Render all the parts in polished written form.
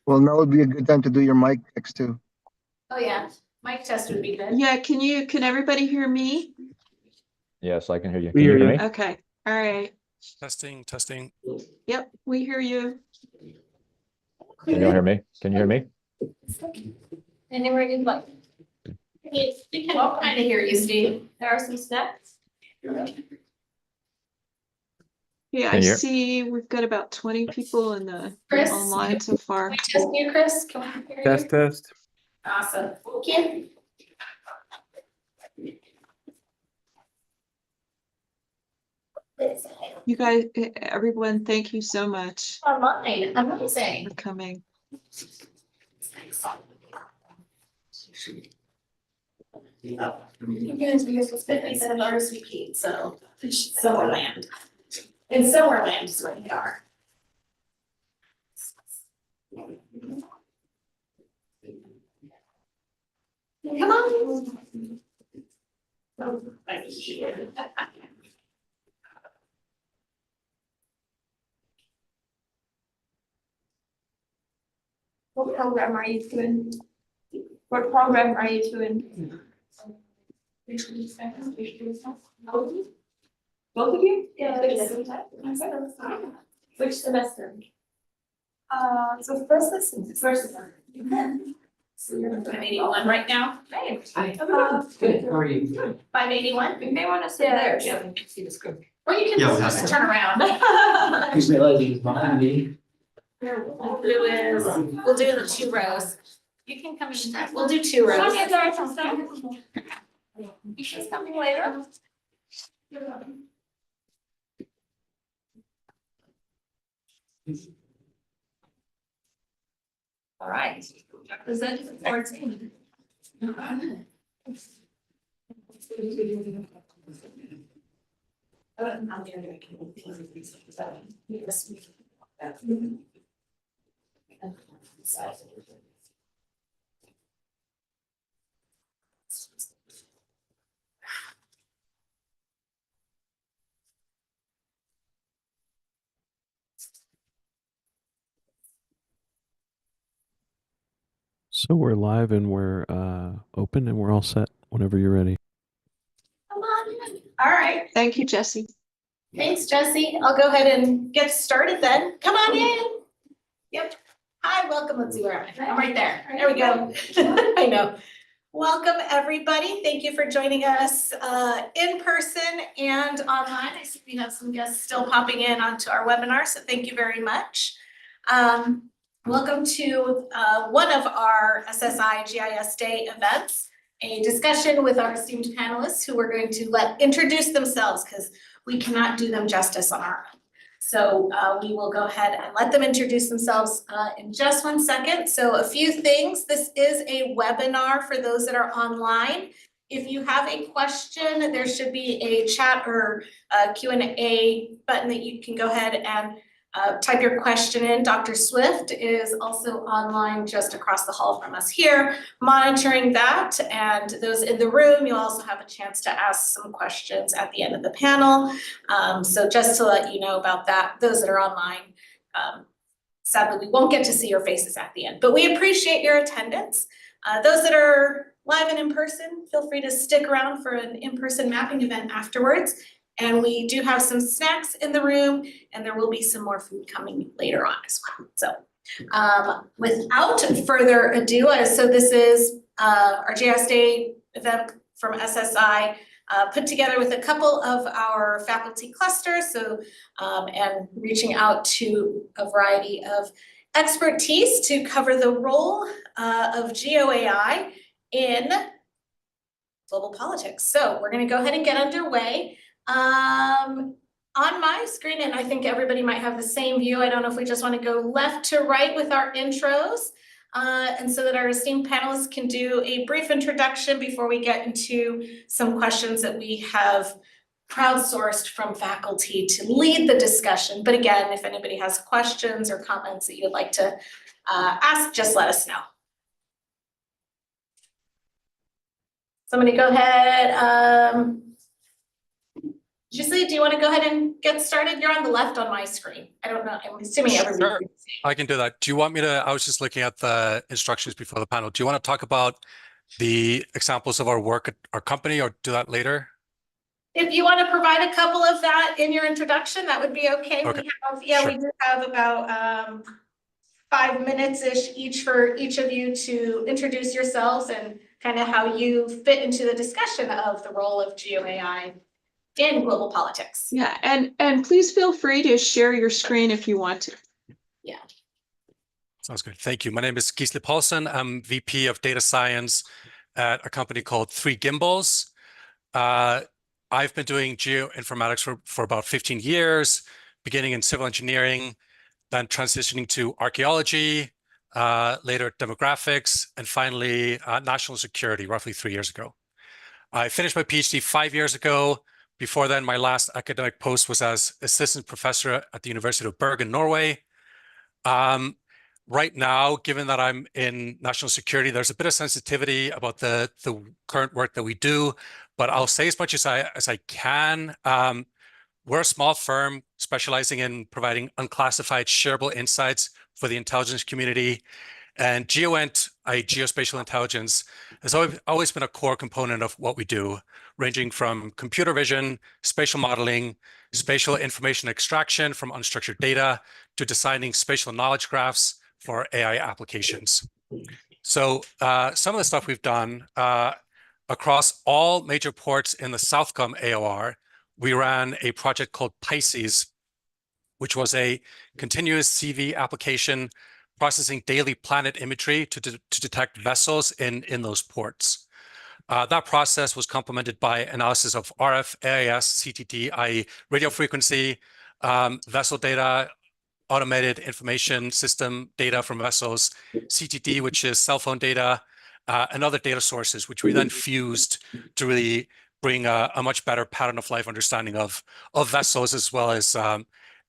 Well, now would be a good time to do your mic checks too. Oh yeah, mic test would be good. Yeah, can everybody hear me? Yes, I can hear you. We Can you hear hear you. me? Okay, all right. Testing. Yep, we hear you. Can you all hear me? Can you hear me? Anywhere you'd like. We can all kind of hear you, Steve. There are some steps. Yeah, Can I you hear? see we've got about 20 people in the Chris? online so far. Can we test you, Chris? Can we hear you? Test. Awesome. Thank you. You guys, everyone, thank you so much Online, amazing. for coming. You guys, because it's 57 RSVP, so somewhere land. In somewhere land is where we are. Come on. What program are you doing? What program are you doing? Both of you? Yeah. Which semester? So first lesson. First lesson. So you're on 581 right now? Right. Good, how are you? 581? You may want to sit there, so you can see the screen. Or you can Yeah, we'll just have turn around. Who's my lady behind me? We'll do the 2 rows. You can come in, we'll do 2 rows. She's coming later. All right, representative 14. So we're live and we're open and we're all set whenever you're ready. Come on in. All right, Thank you, Jesse. thanks, Jesse. I'll go ahead and get started then. Come on in. Yep. Hi, welcome. Let's see where am I? I'm right there. There we go. I know. Welcome, everybody. Thank you for joining us in person and online. I see we have some guests still popping in onto our webinar, so thank you very much. Welcome to one of our SSI GIS Day events, a discussion with our esteemed panelists who we're going to introduce themselves because we cannot do them justice on our own. So we will go ahead and let them introduce themselves in just 1 second. So a few things. This is a webinar for those that are online. If you have a question, there should be a chat or a Q&A button that you can go ahead and type your question in. Dr. Swift is also online just across the hall from us here, monitoring that. And those in the room, you'll also have a chance to ask some questions at the end of the panel. So just to let you know about that, those that are online, sadly, we won't get to see your faces at the end, but we appreciate your attendance. Those that are live and in person, feel free to stick around for an in-person mapping event afterwards. And we do have some snacks in the room, and there will be some more food coming later on as well. So without further ado, so this is our GIS Day event from SSI, put together with a couple of our faculty clusters, so and reaching out to a variety of expertise to cover the role of GeoAI in global politics. So we're going to go ahead and get underway. On my screen, and I think everybody might have the same view, I don't know if we just want to go left to right with our intros, and so that our esteemed panelists can do a brief introduction before we get into some questions that we have crowdsourced from faculty to lead the discussion. But again, if anybody has questions or comments that you'd like to ask, just let us know. Somebody go ahead. Gisli, do you want to go ahead and get started? You're on the left on my screen. I don't know. I'm assuming everybody. Sure. I can do that. Do you want me to, I was just looking at the instructions before the panel. Do you want to talk about the examples of our work at our company or do that later? If you want to provide a couple of that in your introduction, that would be okay. Okay. We do have about 5 minutes-ish each for each of you to introduce yourselves and kind of how you fit into the discussion of the role of GeoAI in global politics. Yeah, and please feel free to share your screen if you want to. Yeah. Sounds good. Thank you. My name is Gisli Paulsen. I'm VP of Data Science at a company called 3 Gimbals. I've been doing geoinformatics for about 15 years, beginning in civil engineering, then transitioning to archaeology, later demographics, and finally national security roughly 3 years ago. I finished my PhD 5 years ago. Before then, my last academic post was as assistant professor at the University of Bergen, Norway. Right now, given that I'm in national security, there's a bit of sensitivity about the current work that we do, but I'll say as much as I can. We're a small firm specializing in providing unclassified shareable insights for the intelligence community. And GeoInt, geospatial intelligence, has always been a core component of what we do, ranging from computer vision, spatial modeling, spatial information extraction from unstructured data, to designing spatial knowledge graphs for AI applications. So some of the stuff we've done across all major ports in the Southcom AOR, we ran a project called Pisces, which was a continuous CV application processing daily planet imagery to detect vessels in those ports. That process was complemented by analysis of RF, AIS, CTT, i.e. radio frequency, vessel data, automated information system data from vessels, CTT, which is cell phone data, and other data sources, which we then fused to really bring a much better pattern of life understanding of vessels, as well as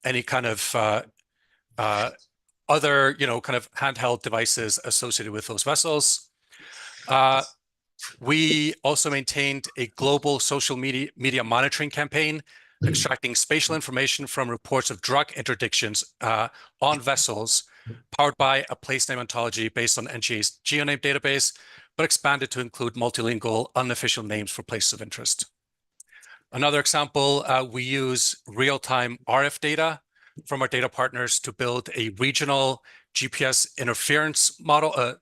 any kind of other, kind of handheld devices associated with those vessels. We also maintained a global social media monitoring campaign, extracting spatial information from reports of drug interdictions on vessels, powered by a place name ontology based on NGA's GeoName database, but expanded to include multilingual unofficial names for places of interest. Another example, we use real-time RF data from our data partners to build a regional GPS interference model,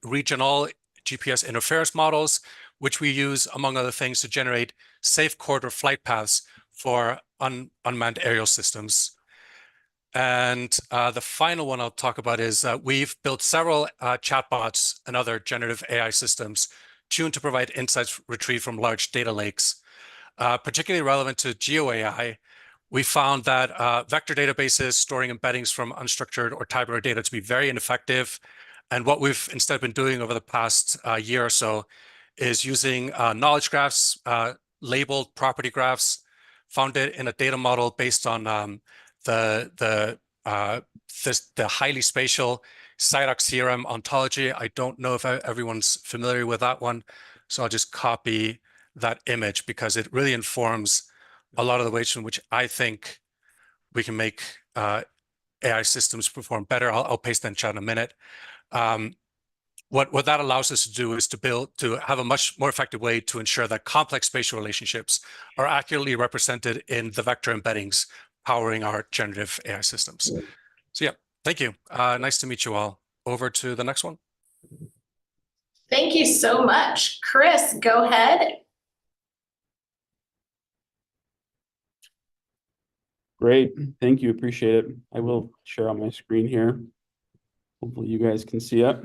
regional GPS interference models, which we use, among other things, to generate safe corridor flight paths for unmanned aerial systems. And the final one I'll talk about is we've built several chatbots and other generative AI systems tuned to provide insights retrieved from large data lakes. Particularly relevant to GeoAI, we found that vector databases storing embeddings from unstructured or tabular data to be very ineffective. And what we've instead been doing over the past year or so is using knowledge graphs, labeled property graphs, founded in a data model based on the highly spatial CyDoc-CRM ontology. I don't know if everyone's familiar with that one, so I'll just copy that image because it really informs a lot of the ways in which I think we can make AI systems perform better. I'll paste that in chat in a minute. What that allows us to do is to have a much more effective way to ensure that complex spatial relationships are accurately represented in the vector embeddings powering our generative AI systems. So yeah, thank you. Nice to meet you all. Over to the next one. Thank you so much. Chris, go ahead. Great, thank you, appreciate it. I will share on my screen here. Hopefully you guys can see it.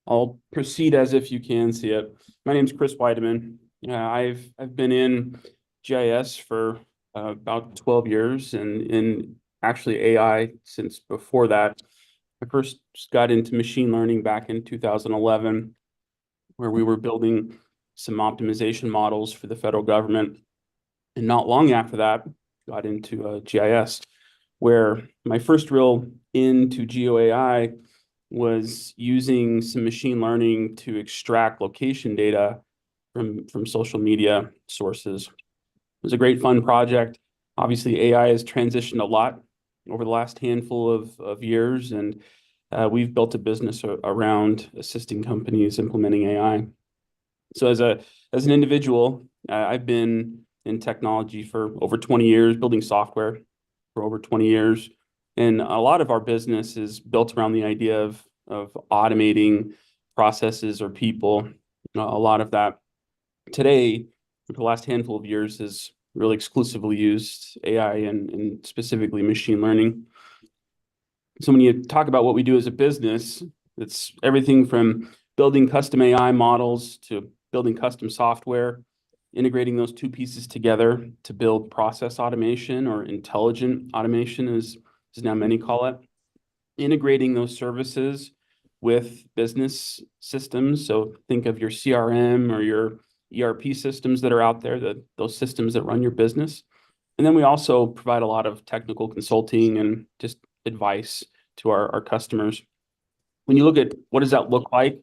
I'll proceed as if you can see it. My name is Chris Weidman. I've been in GIS for about 12 years and in actually AI since before that. I first got into machine learning back in 2011, where we were building some optimization models for the federal government. And not long after that, got into GIS, where my first real into GeoAI was using some machine learning to extract location data from social media sources. was a great fun project. Obviously, AI has transitioned a lot over the last handful of years, and we've built a business around assisting companies implementing AI. So as an individual, I've been in technology for over 20 years, building software for over 20 years. And a lot of our business is built around the idea of automating processes or people. A lot of that today, for the last handful of years, is really exclusively used AI and specifically machine learning. So when you talk about what we do as a business, it's everything from building custom AI models to building custom software, integrating those two pieces together to build process automation, or intelligent automation as now many call it, integrating those services with business systems. So think of your CRM or your ERP systems that are out there, those systems that run your business. And then we also provide a lot of technical consulting and just advice to our customers. When you look at what does that look like,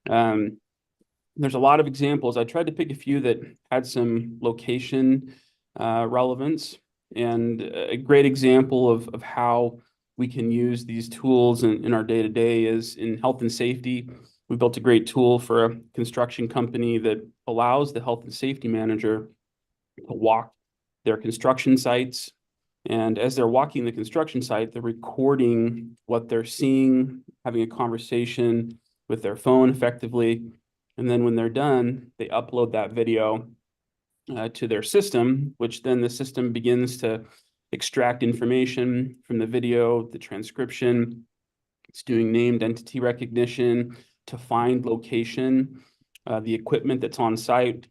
there's a lot of examples. I tried to pick a few that had some location relevance, and a great example of how we can use these tools in our day-to-day is in health and safety. We built a great tool for a construction company that allows the health and safety manager to walk their construction sites. And as they're walking the construction site, they're recording what they're seeing, having a conversation with their phone effectively. And then when they're done, they upload that video to their system, which then the system begins to extract information from the video, the transcription. It's doing named entity recognition to find location, the equipment that's on site.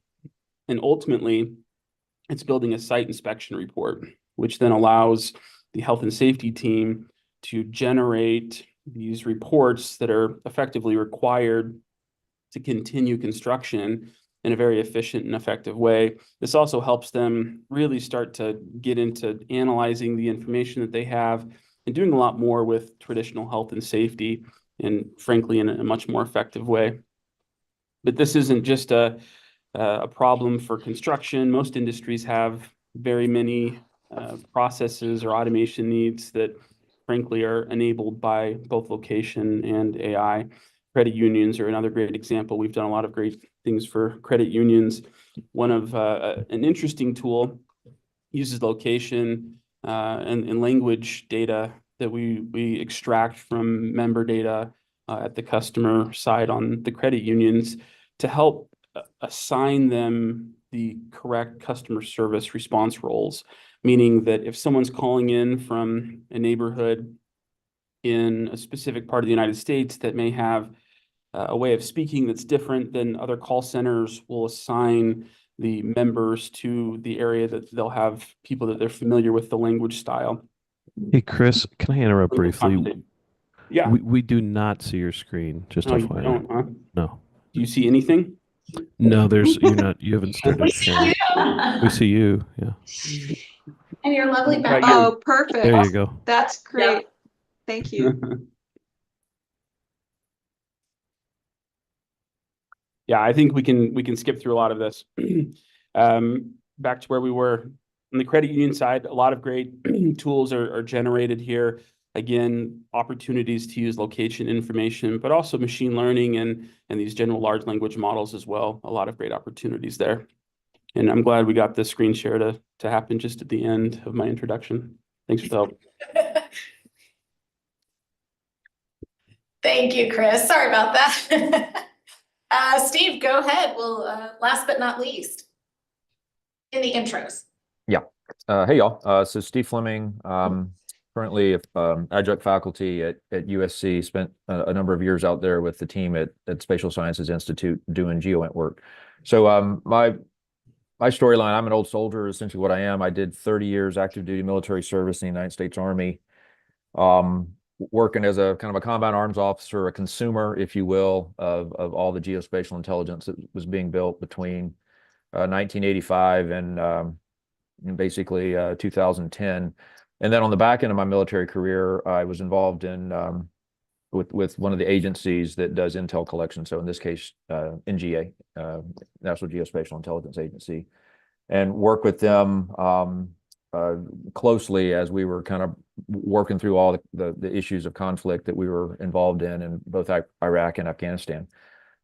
And ultimately, it's building a site inspection report, which then allows the health and safety team to generate these reports that are effectively required to continue construction in a very efficient and effective way. This also helps them really start to get into analyzing the information that they have and doing a lot more with traditional health and safety, and frankly, in a much more effective way. But this isn't just a problem for construction. Most industries have very many processes or automation needs that frankly are enabled by both location and AI. Credit unions are another great example. We've done a lot of great things for credit unions. One of an interesting tool uses location and language data that we extract from member data at the customer side on the credit unions to help assign them the correct customer service response roles, meaning that if someone's calling in from a neighborhood in a specific part of the United States that may have a way of speaking that's different than other call centers, will assign the members to the area that they'll have people that they're familiar with the language style. Hey, Chris, can I interrupt briefly? Yeah. We do not see your screen, just No, you FYI. don't, huh? No. Do you see anything? No, you haven't started sharing. We see you, yeah. And your lovely Right, background. Oh, perfect. There you go. That's great. Thank you. Yeah, I think we can skip through a lot of this. Back to where we were on the credit union side, a lot of great tools are generated here. Again, opportunities to use location information, but also machine learning and these general large language models as well. A lot of great opportunities there. And I'm glad we got this screen share to happen just at the end of my introduction. Thanks for the help. Thank you, Chris. Sorry about that. Steve, go ahead. Well, last but not least, in the intros. Yeah. Hey, y'all. So Steve Fleming, currently adjunct faculty at USC, spent a number of years out there with the team at Spatial Sciences Institute doing GeoAI work. So my storyline, I'm an old soldier, essentially what I am. I did 30 years active duty military service in the United States Army, working as a kind of a combat arms officer, a consumer, if you will, of all the geospatial intelligence that was being built between 1985 and basically 2010. And then on the back end of my military career, I was involved in with one of the agencies that does intel collection. So in this case, NGA, National Geospatial Intelligence Agency. and work with them closely as we were kind of working through all the issues of conflict that we were involved in both Iraq and Afghanistan.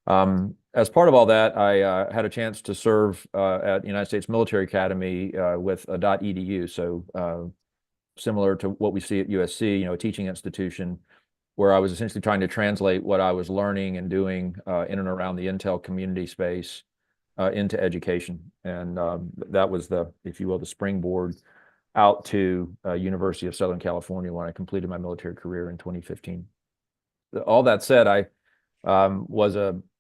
As part of all that, I had a chance to serve at the United States Military Academy with a .edu, so similar to what we see at USC, a teaching institution, where I was essentially trying to translate what I was learning and doing in and around the Intel community space into education. And that was if you will, the springboard out to University of Southern California when I completed my military career in 2015. All that said, I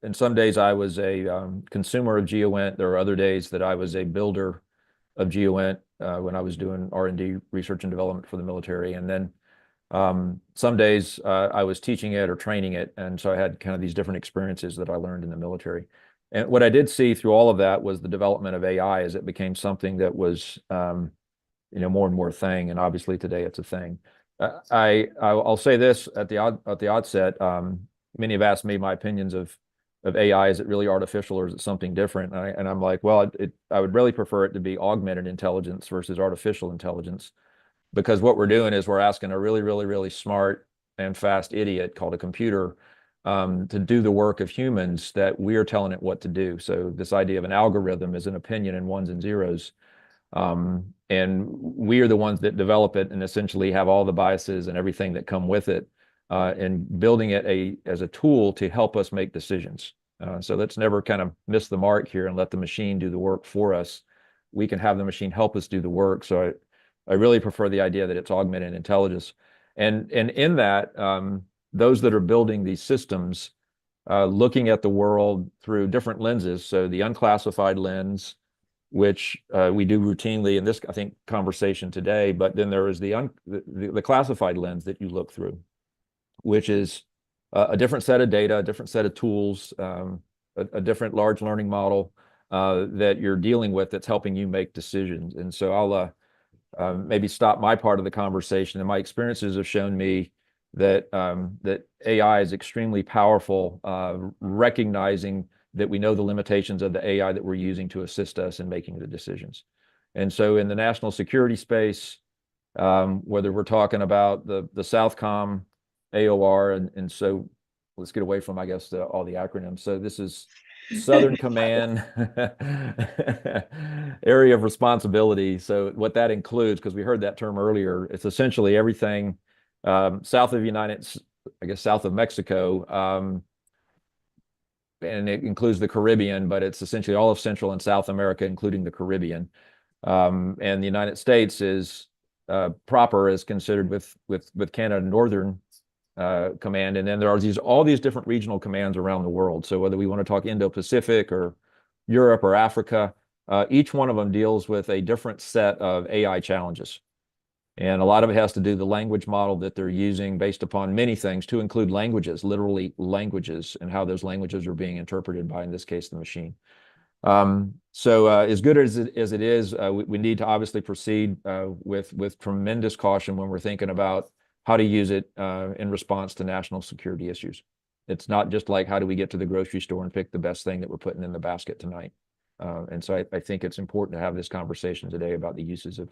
in some days I was a consumer of GeoEnt. There were other days that I was a builder of GeoEnt when I was doing R&D, research and development for the military. And then some days I was teaching it or training it. And so I had kind of these different experiences that I learned in the military. And what I did see through all of that was the development of AI as it became something that was, more and more thing. And obviously today it's a thing. I'll say this at the outset. Many have asked me my opinions of AI. Is it really artificial or is it something different? And I'm like, well, I would really prefer it to be augmented intelligence versus artificial intelligence, because what we're doing is we're asking a really, really, really smart and fast idiot called a computer to do the work of humans that we are telling it what to do. So this idea of an algorithm is an opinion in ones and zeros. And we are the ones that develop it and essentially have all the biases and everything that come with it, and building it as a tool to help us make decisions. So let's never kind of miss the mark here and let the machine do the work for us. We can have the machine help us do the work. So I really prefer the idea that it's augmented intelligence. And in that, those that are building these systems, looking at the world through different lenses. So the unclassified lens, which we do routinely in this, I think, conversation today, but then there is the classified lens that you look through, which is a different set of data, a different set of tools, a different large learning model that you're dealing with that's helping you make decisions. And so I'll maybe stop my part of the conversation. And my experiences have shown me that that AI is extremely powerful, recognizing that we know the limitations of the AI that we're using to assist us in making the decisions. And so in the national security space, whether we're talking about the Southcom, AOR, and so let's get away from, I guess, all the acronyms. So this is Southern Command area of responsibility. So what that includes, because we heard that term earlier, it's essentially everything south of Mexico, and it includes the Caribbean, but it's essentially all of Central and South America, including the Caribbean. And the United States is proper is considered with Canada Northern Command, and then there are all these different regional commands around the world. So whether we want to talk Indo-Pacific or Europe or Africa, each one of them deals with a different set of AI challenges. And a lot of it has to do with the language model that they're using based upon many things, to include languages, literally languages, and how those languages are being interpreted by, in this case, the machine. So as good as it is, we need to obviously proceed with tremendous caution when we're thinking about how to use it in response to national security issues. It's not just like, how do we get to the grocery store and pick the best thing that we're putting in the basket tonight? And so I think it's important to have this conversation today about the uses of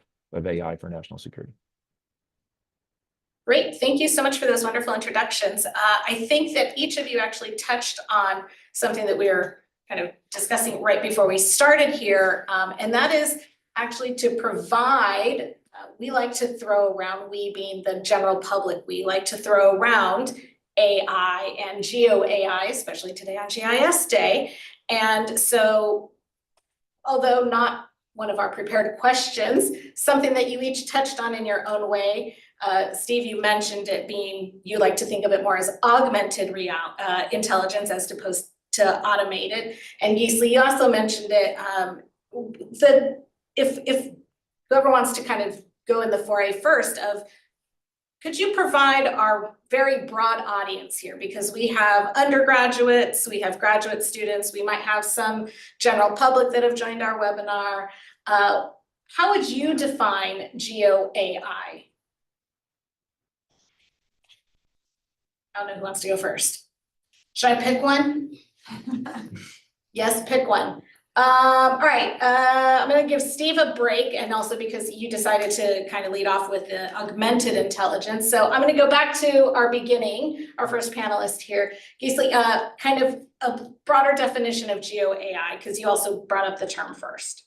AI for national security. Great, thank you so much for those wonderful introductions. I think that each of you actually touched on something that we were kind of discussing right before we started here, and that is actually to provide, we like to throw around, we being the general public, we like to throw around AI and GeoAI, especially today on GIS Day. And so, although not one of our prepared questions, something that you each touched on in your own way. Steve, you mentioned it being, you like to think of it more as augmented intelligence as opposed to automated. And Gisli, you also mentioned it, if whoever wants to kind of go in the foray first of, could you provide our very broad audience here? Because we have undergraduates, we have graduate students, we might have some general public that have joined our webinar. How would you define GeoAI? I don't know who wants to go first. Should I pick one? Yes, pick one. All right, I'm gonna give Steve a break, and also because you decided to kind of lead off with the augmented intelligence. So I'm gonna go back to our beginning, our first panelist here. Gisli, kind of a broader definition of GeoAI, because you also brought up the term first.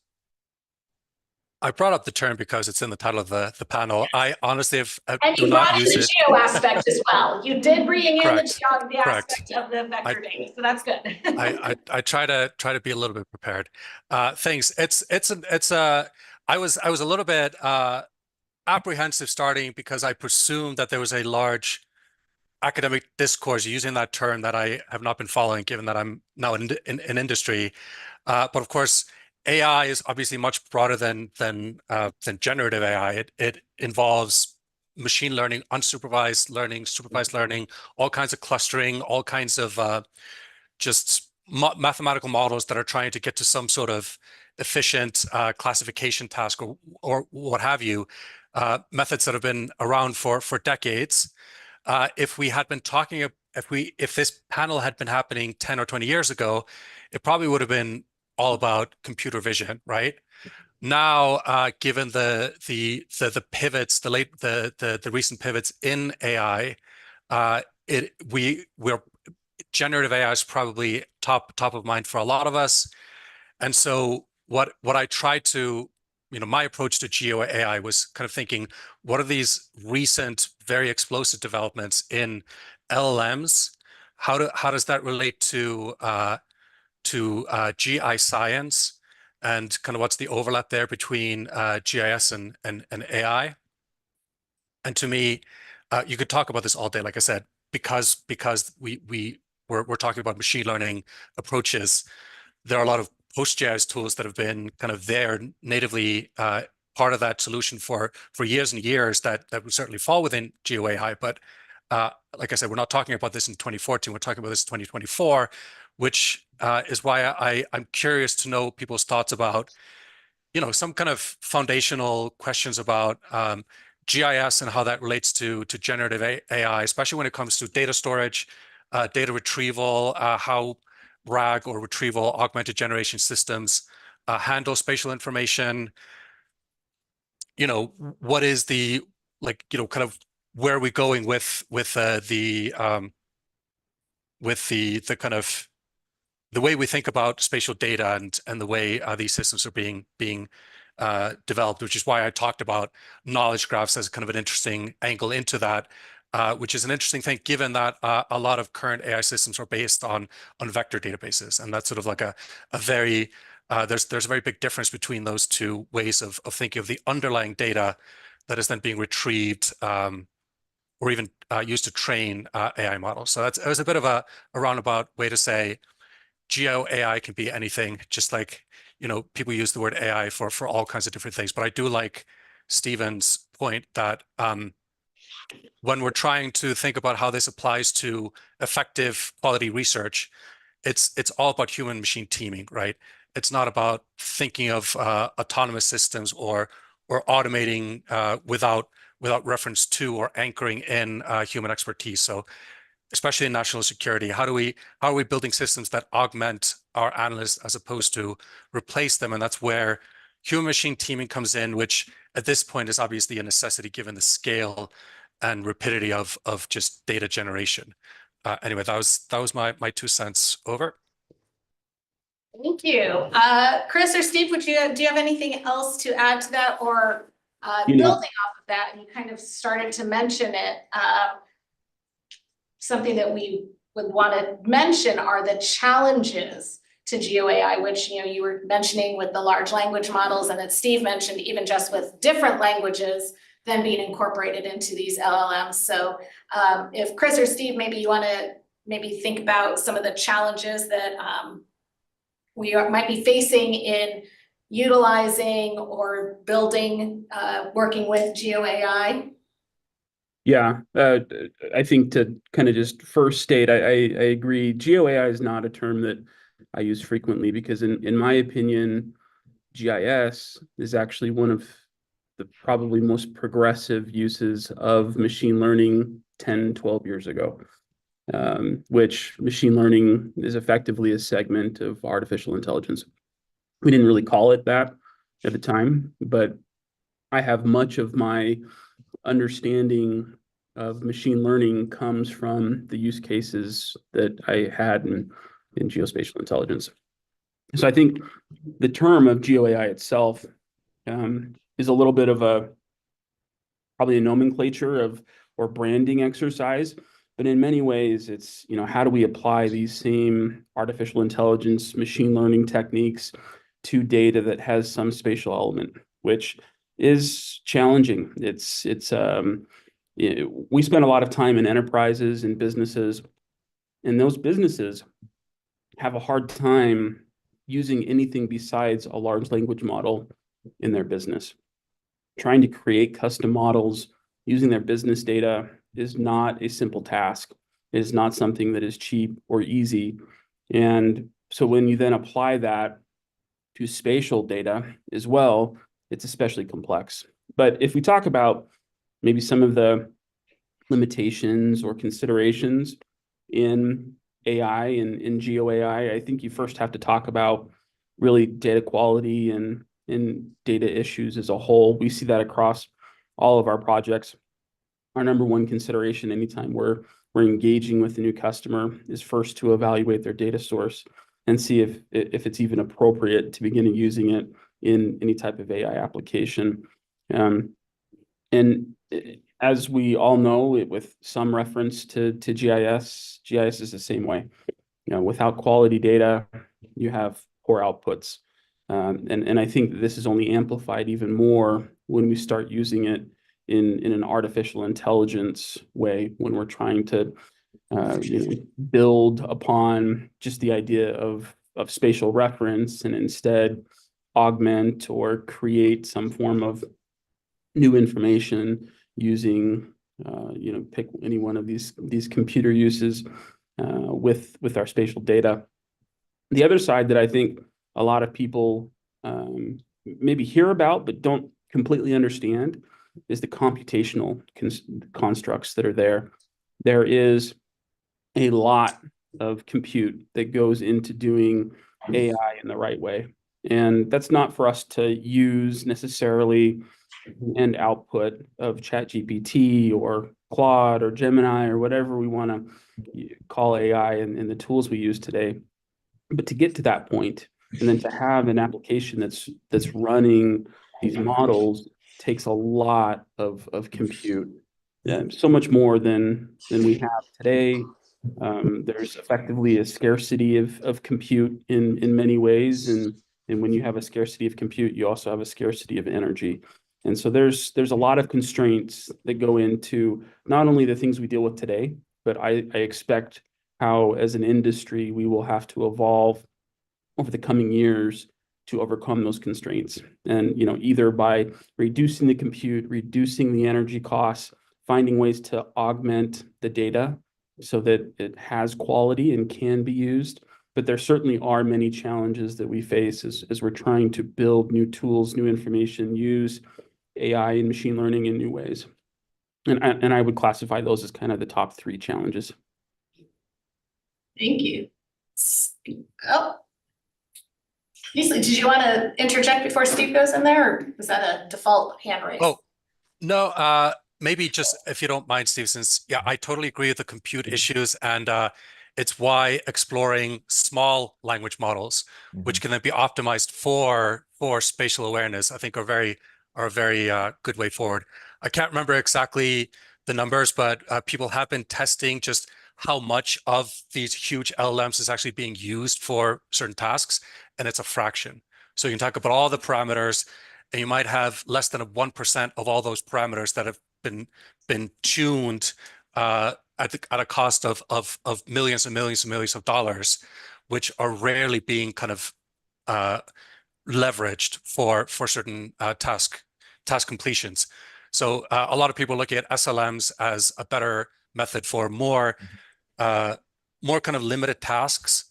I brought up the term because it's in the title of the panel. I honestly And do you not brought in use the it. geo aspect as well. You did bring in the Correct. aspect of the vector data, so that's good. I try to be a little bit prepared. Thanks. I was a little bit apprehensive starting because I presumed that there was a large academic discourse using that term that I have not been following, given that I'm now in industry. But of course, AI is obviously much broader than generative AI. It involves machine learning, unsupervised learning, supervised learning, all kinds of clustering, all kinds of just mathematical models that are trying to get to some sort of efficient classification task or what have you, methods that have been around for decades. If we had been talking, if this panel had been happening 10 or 20 years ago, it probably would have been all about computer vision, right? Now, given the pivots, the recent pivots in AI, we're generative AI is probably top of mind for a lot of us. And so what I tried to, my approach to GeoAI was kind of thinking, what are these recent, very explosive developments in LLMs? How does that relate to GI science, and kind of what's the overlap there between GIS and AI? And to me, you could talk about this all day, like I said, because we're talking about machine learning approaches. There are a lot of post-GIS tools that have been kind of there natively part of that solution for years and years that would certainly fall within GeoAI. But like I said, we're not talking about this in 2014. We're talking about this in 2024, which is why I'm curious to know people's thoughts about, some kind of foundational questions about GIS and how that relates to generative AI, especially when it comes to data storage, data retrieval, how RAG or retrieval augmented generation systems handle spatial information. What is the, kind of where are we going with the kind of the way we think about spatial data and the way these systems are being developed, which is why I talked about knowledge graphs as kind of an interesting angle into that, which is an interesting thing, given that a lot of current AI systems are based on vector databases, and that's sort of like a very there's a very big difference between those two ways of thinking of the underlying data that is then being retrieved or even used to train AI models. So it was a bit of a roundabout way to say GeoAI can be anything, just like, people use the word AI for all kinds of different things. But I do like Stephen's point that when we're trying to think about how this applies to effective quality research, it's all about human machine teaming, right? It's not about thinking of autonomous systems or automating without reference to or anchoring in human expertise. So especially in national security, how are we building systems that augment our analysts as opposed to replace them? And that's where human machine teaming comes in, which at this point is obviously a necessity given the scale and rapidity of just data generation. Anyway, that was my 2 cents. Over. Thank you. Chris or Steve, do you have anything else to add to that, or building off of that? And you kind of started to mention it. Something that we would want to mention are the challenges to GeoAI, which you were mentioning with the large language models, and that Steve mentioned even just with different languages then being incorporated into these LLMs. So if Chris or Steve, maybe you want to think about some of the challenges that we might be facing in utilizing or building, working with GeoAI. Yeah, I think to kind of just first state, I agree. GeoAI is not a term that I use frequently because in my opinion, GIS is actually one of the probably most progressive uses of machine learning 10, 12 years ago, which machine learning is effectively a segment of artificial intelligence. We didn't really call it that at the time, but I have much of my understanding of machine learning comes from the use cases that I had in geospatial intelligence. So I think the term of GeoAI itself is a little bit of probably a nomenclature or branding exercise, but in many ways it's, how do we apply these same artificial intelligence, machine learning techniques to data that has some spatial element, which is challenging. We spend a lot of time in enterprises and businesses, and those businesses have a hard time using anything besides a large language model in their business. Trying to create custom models using their business data is not a simple task. It is not something that is cheap or easy. And so when you then apply that to spatial data as well, it's especially complex. But if we talk about maybe some of the limitations or considerations in AI and in GeoAI, I think you first have to talk about really data quality and data issues as a whole. We see that across all of our projects. Our number one consideration anytime we're engaging with a new customer is first to evaluate their data source and see if it's even appropriate to begin using it in any type of AI application. And as we all know, with some reference to GIS, GIS is the same way. Without quality data, you have poor outputs. And I think that this is only amplified even more when we start using it in an artificial intelligence way, when we're trying to build upon just the idea of spatial reference and instead augment or create some form of new information using pick any one of these computer uses with our spatial data. The other side that I think a lot of people maybe hear about but don't completely understand is the computational constructs that are there. There is a lot of compute that goes into doing AI in the right way. And that's not for us to use necessarily and output of ChatGPT or Claude or Gemini or whatever we want to call AI and the tools we use today. But to get to that point, and then to have an application that's running these models takes a lot of compute, so much more than we have today. There's effectively a scarcity of compute in many ways, and when you have a scarcity of compute, you also have a scarcity of energy. And so there's a lot of constraints that go into not only the things we deal with today, but I expect how as an industry we will have to evolve over the coming years to overcome those constraints. And either by reducing the compute, reducing the energy costs, finding ways to augment the data so that it has quality and can be used. But there certainly are many challenges that we face as we're trying to build new tools, new information, use AI and machine learning in new ways. And I would classify those as kind of the top three challenges. Thank you. Oh. Lisa, did you want to interject before Steve goes in there, or was that a default hand raise? Oh, no, maybe just if you don't mind, Steve, since I totally agree with the compute issues, and it's why exploring small language models, which can then be optimized for spatial awareness, I think are a very good way forward. I can't remember exactly the numbers, but people have been testing just how much of these huge LLMs is actually being used for certain tasks, and it's a fraction. So you can talk about all the parameters, and you might have less than 1% of all those parameters that have been tuned at a cost of millions and millions and millions of dollars, which are rarely being kind of leveraged for certain task completions. So a lot of people are looking at SLMs as a better method for more kind of limited tasks,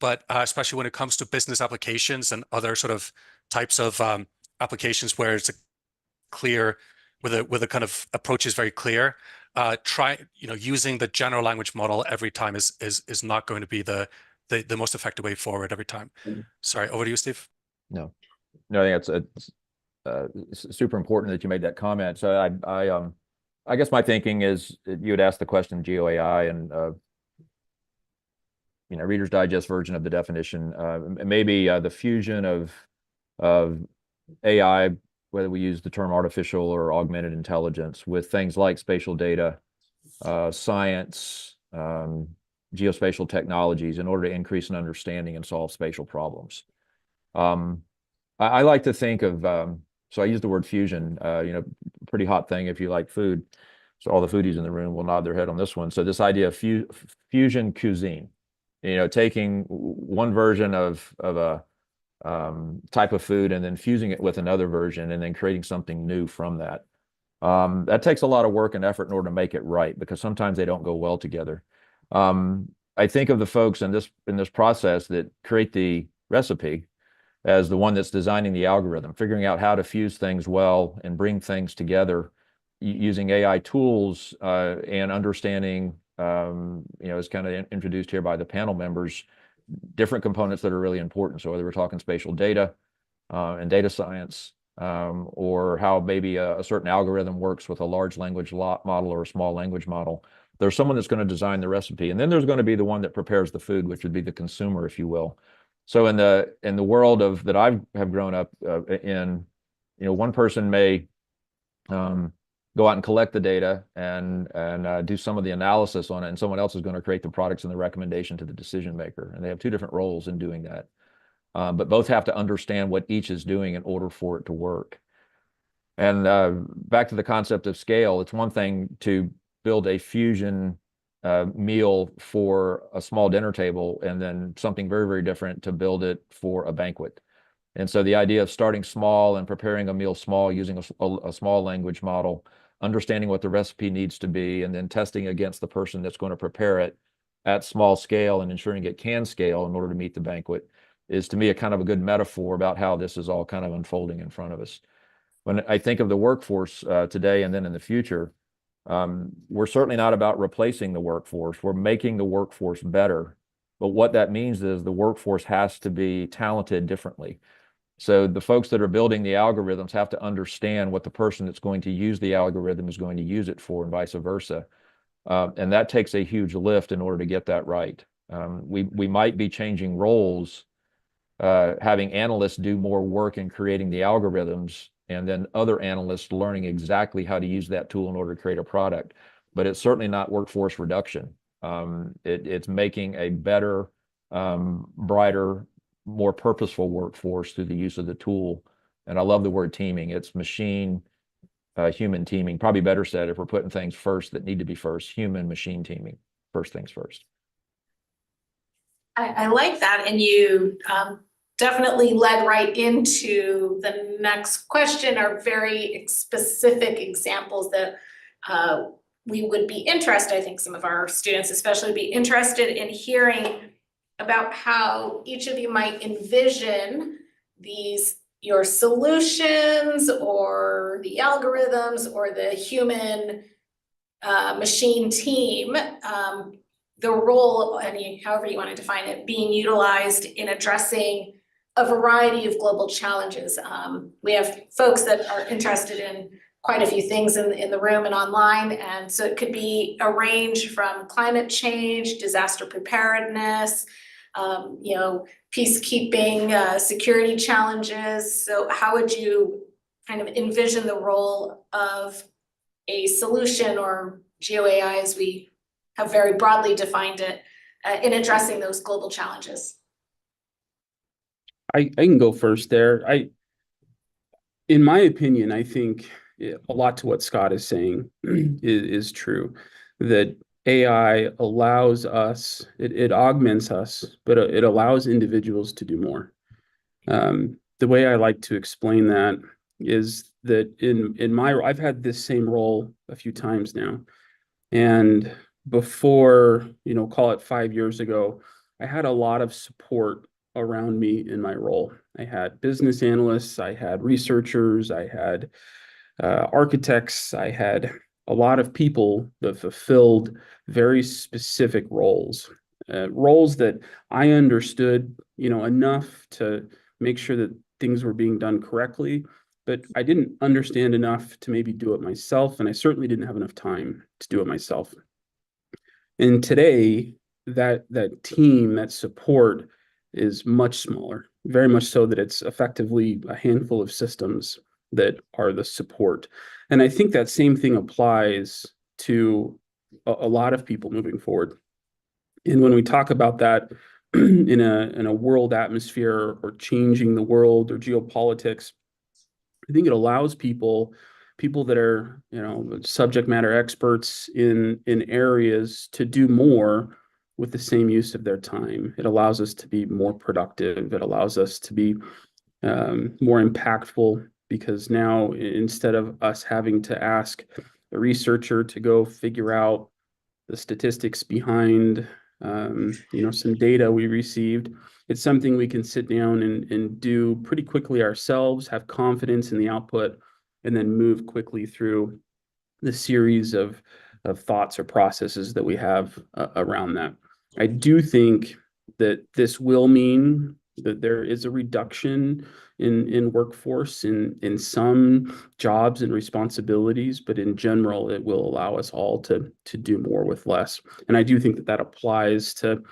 but especially when it comes to business applications and other sort of types of applications where it's clear, where the kind of approach is very clear. Using the general language model every time is not going to be the most effective way forward every time. Sorry, over to you, Steve. No, no, I think it's super important that you made that comment. So I guess my thinking is you had asked the question of GeoAI and Reader's Digest version of the definition. Maybe the fusion of AI, whether we use the term artificial or augmented intelligence, with things like spatial data, science, geospatial technologies, in order to increase an understanding and solve spatial problems. I like to think of, so I use the word fusion, pretty hot thing if you like food. So all the foodies in the room will nod their head on this one. So this idea of fusion cuisine, taking one version of a type of food and then fusing it with another version and then creating something new from that. That takes a lot of work and effort in order to make it right, because sometimes they don't go well together. I think of the folks in this process that create the recipe as the one that's designing the algorithm, figuring out how to fuse things well and bring things together using AI tools and understanding, as kind of introduced here by the panel members, different components that are really important. So whether we're talking spatial data and data science, or how maybe a certain algorithm works with a large language model or a small language model, there's someone that's going to design the recipe. And then there's going to be the one that prepares the food, which would be the consumer, if you will. So in the world that I have grown up in, one person may go out and collect the data and do some of the analysis on it, and someone else is going to create the products and the recommendation to the decision maker. And they have two different roles in doing that. But both have to understand what each is doing in order for it to work. And back to the concept of scale, it's one thing to build a fusion meal for a small dinner table, and then something very, very different to build it for a banquet. And so the idea of starting small and preparing a meal small using a small language model, understanding what the recipe needs to be, and then testing against the person that's going to prepare it at small scale and ensuring it can scale in order to meet the banquet, is to me a kind of a good metaphor about how this is all kind of unfolding in front of us. When I think of the workforce today and then in the future, we're certainly not about replacing the workforce. We're making the workforce better. But what that means is the workforce has to be talented differently. So the folks that are building the algorithms have to understand what the person that's going to use the algorithm is going to use it for, and vice versa. And that takes a huge lift in order to get that right. We might be changing roles, having analysts do more work in creating the algorithms, and then other analysts learning exactly how to use that tool in order to create a product. But it's certainly not workforce reduction. It's making a better, brighter, more purposeful workforce through the use of the tool. And I love the word teaming. It's machine, human teaming. Probably better said, if we're putting things first that need to be first, human machine teaming, first things first. I like that, and you definitely led right into the next question, are very specific examples that we would be interested, I think some of our students especially be interested in hearing about how each of you might envision your solutions or the algorithms or the human machine team, the role, however you want to define it, being utilized in addressing a variety of global challenges. We have folks that are interested in quite a few things in the room and online, and so it could be a range from climate change, disaster preparedness, peacekeeping, security challenges. So how would you kind of envision the role of a solution, or GeoAI as we have very broadly defined it, in addressing those global challenges? I can go first there. In my opinion, I think a lot to what Scott is saying is true, that AI allows us, it augments us, but it allows individuals to do more. The way I like to explain that is that I've had this same role a few times now. And before, call it 5 years ago, I had a lot of support around me in my role. I had business analysts, I had researchers, I had architects, I had a lot of people that fulfilled very specific roles, roles that I understood, enough to make sure that things were being done correctly, but I didn't understand enough to maybe do it myself, and I certainly didn't have enough time to do it myself. And today, that team, that support is much smaller, very much so that it's effectively a handful of systems that are the support. And I think that same thing applies to a lot of people moving forward. And when we talk about that in a world atmosphere or changing the world or geopolitics, I think it allows people that are, subject matter experts in areas to do more with the same use of their time. It allows us to be more productive. It allows us to be more impactful, because now, instead of us having to ask a researcher to go figure out the statistics behind some data we received, it's something we can sit down and do pretty quickly ourselves, have confidence in the output, and then move quickly through the series of thoughts or processes that we have around that. I do think that this will mean that there is a reduction in workforce in some jobs and responsibilities, but in general, it will allow us all to do more with less. And I do think that applies to,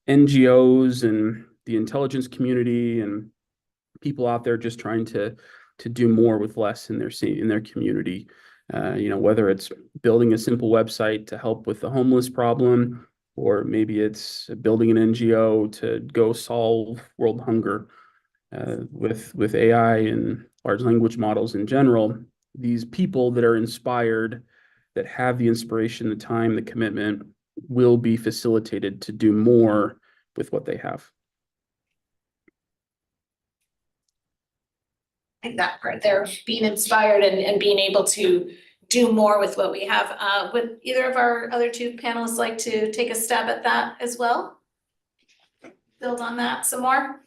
NGOs and the intelligence community and people out there just trying to do more with less in their community. Whether it's building a simple website to help with the homeless problem, or maybe it's building an NGO to go solve world hunger. With AI and large language models in general, these people that are inspired, that have the inspiration, the time, the commitment, will be facilitated to do more with what they have. I think that part there, being inspired and being able to do more with what we have. Would either of our other two panelists like to take a stab at that as well? Build on that some more?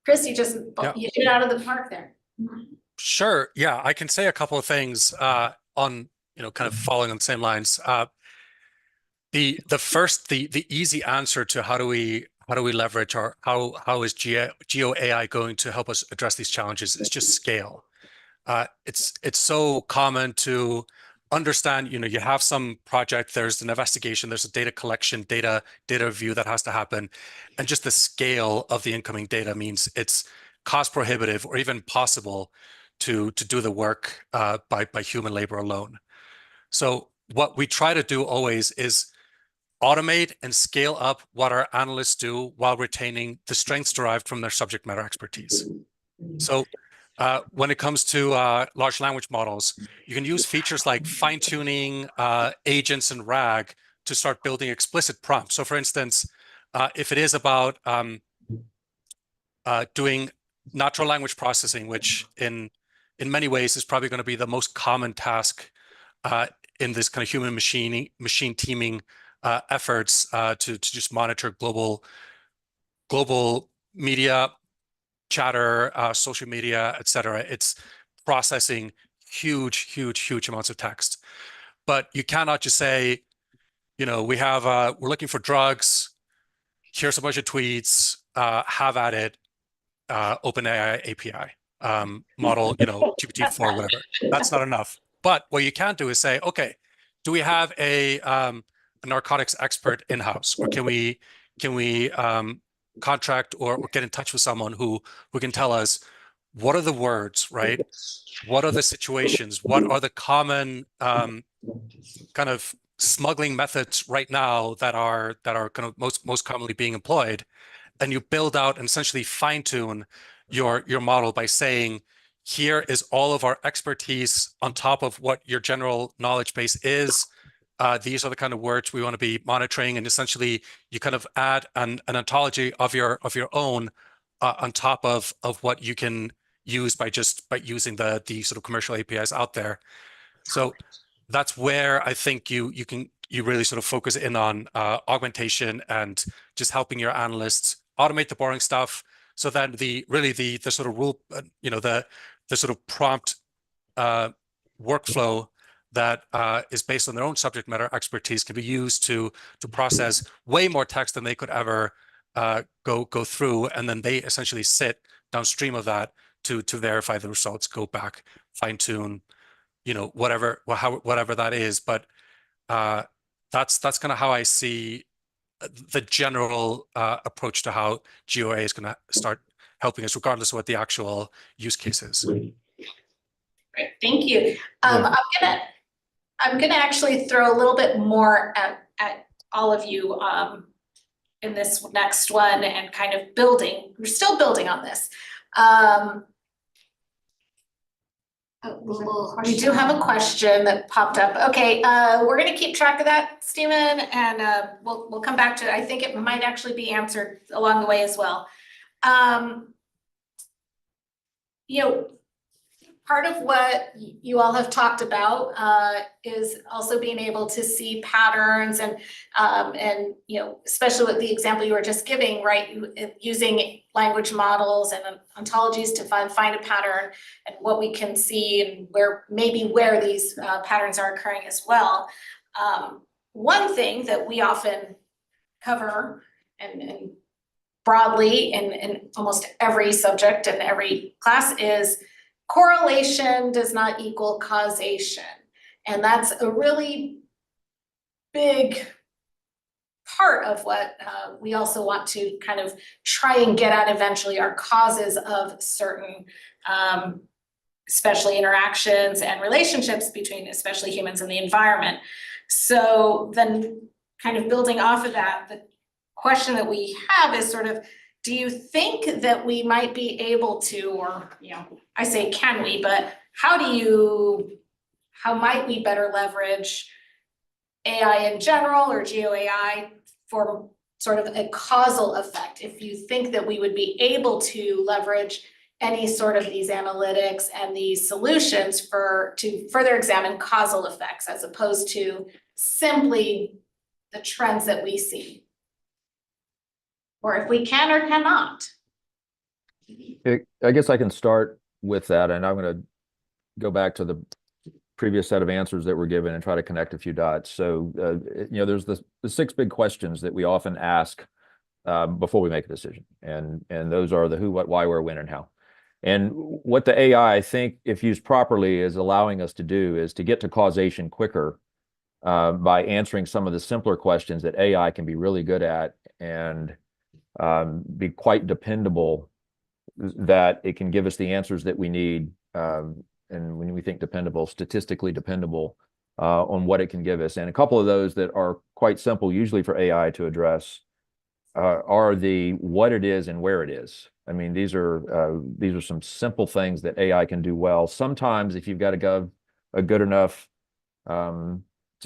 Chris, you hit it out of the park there. Sure. Yeah, I can say a couple of things on, kind of following on the same lines. The easy answer to how do we leverage, or how is GeoAI going to help us address these challenges, is just scale. It's so common to understand, you have some project, there's an investigation, there's a data collection, data review that has to happen. And just the scale of the incoming data means it's cost prohibitive or even impossible to do the work by human labor alone. So what we try to do always is automate and scale up what our analysts do while retaining the strengths derived from their subject matter expertise. So when it comes to large language models, you can use features like fine-tuning agents and RAG to start building explicit prompts. So for instance, if it is about doing natural language processing, which in many ways is probably going to be the most common task in this kind of human machine teaming efforts to just monitor global media, chatter, social media, etc. It's processing huge amounts of text. But you cannot just say, we're looking for drugs, here's a bunch of tweets, have at it, OpenAI API, model, GPT-4, whatever. That's not enough. But what you can do is say, okay, do we have a narcotics expert in-house, or can we contract or get in touch with someone who can tell us what are the words, right? What are the situations? What are the common kind of smuggling methods right now that are kind of most commonly being employed? And you build out and essentially fine-tune your model by saying, here is all of our expertise on top of what your general knowledge base is. These are the kind of words we want to be monitoring, and essentially you kind of add an ontology of your own on top of what you can use by using the sort of commercial APIs out there. So that's where I think you really sort of focus in on augmentation and just helping your analysts automate the boring stuff, so that the sort of rule, the sort of prompt workflow that is based on their own subject matter expertise can be used to process way more text than they could ever go through, and then they essentially sit downstream of that to verify the results, go back, fine tune, whatever that is. But that's kind of how I see the general approach to how GeoAI is going to start helping us, regardless of what the actual use case is. Great, thank you. I'm gonna actually throw a little bit more at all of you in this next one, and kind of building. We're still building on this. We do have a question that popped up. Okay, we're gonna keep track of that, Stephen, and we'll come back to it. I think it might actually be answered along the way as well. Part of what you all have talked about is also being able to see patterns, and especially with the example you were just giving, right? Using language models and ontologies to find a pattern, and what we can see, and where these patterns are occurring as well. One thing that we often cover and broadly in almost every subject and every class is correlation does not equal causation. And that's a really big part of what we also want to kind of try and get at eventually, are causes of certain, especially interactions and relationships between especially humans and the environment. So then kind of building off of that, the question that we have is sort of, do you think that we might be able to, or, I say can we, but how might we better leverage AI in general, or GeoAI, for sort of a causal effect? If you think that we would be able to leverage any sort of these analytics and these solutions to further examine causal effects, as opposed to simply the trends that we see. Or if we can or cannot. I guess I can start with that, and I'm going to go back to the previous set of answers that were given and try to connect a few dots. So, there's the 6 big questions that we often ask before we make a decision, and those are the who, what, why, where, when, and how. And what the AI, I think, if used properly, is allowing us to do is to get to causation quicker by answering some of the simpler questions that AI can be really good at, and be quite dependable, that it can give us the answers that we need. And when we think dependable, statistically dependable on what it can give us. And a couple of those that are quite simple, usually for AI to address, are the what it is and where it is. I mean, these are some simple things that AI can do well. Sometimes if you've got a good enough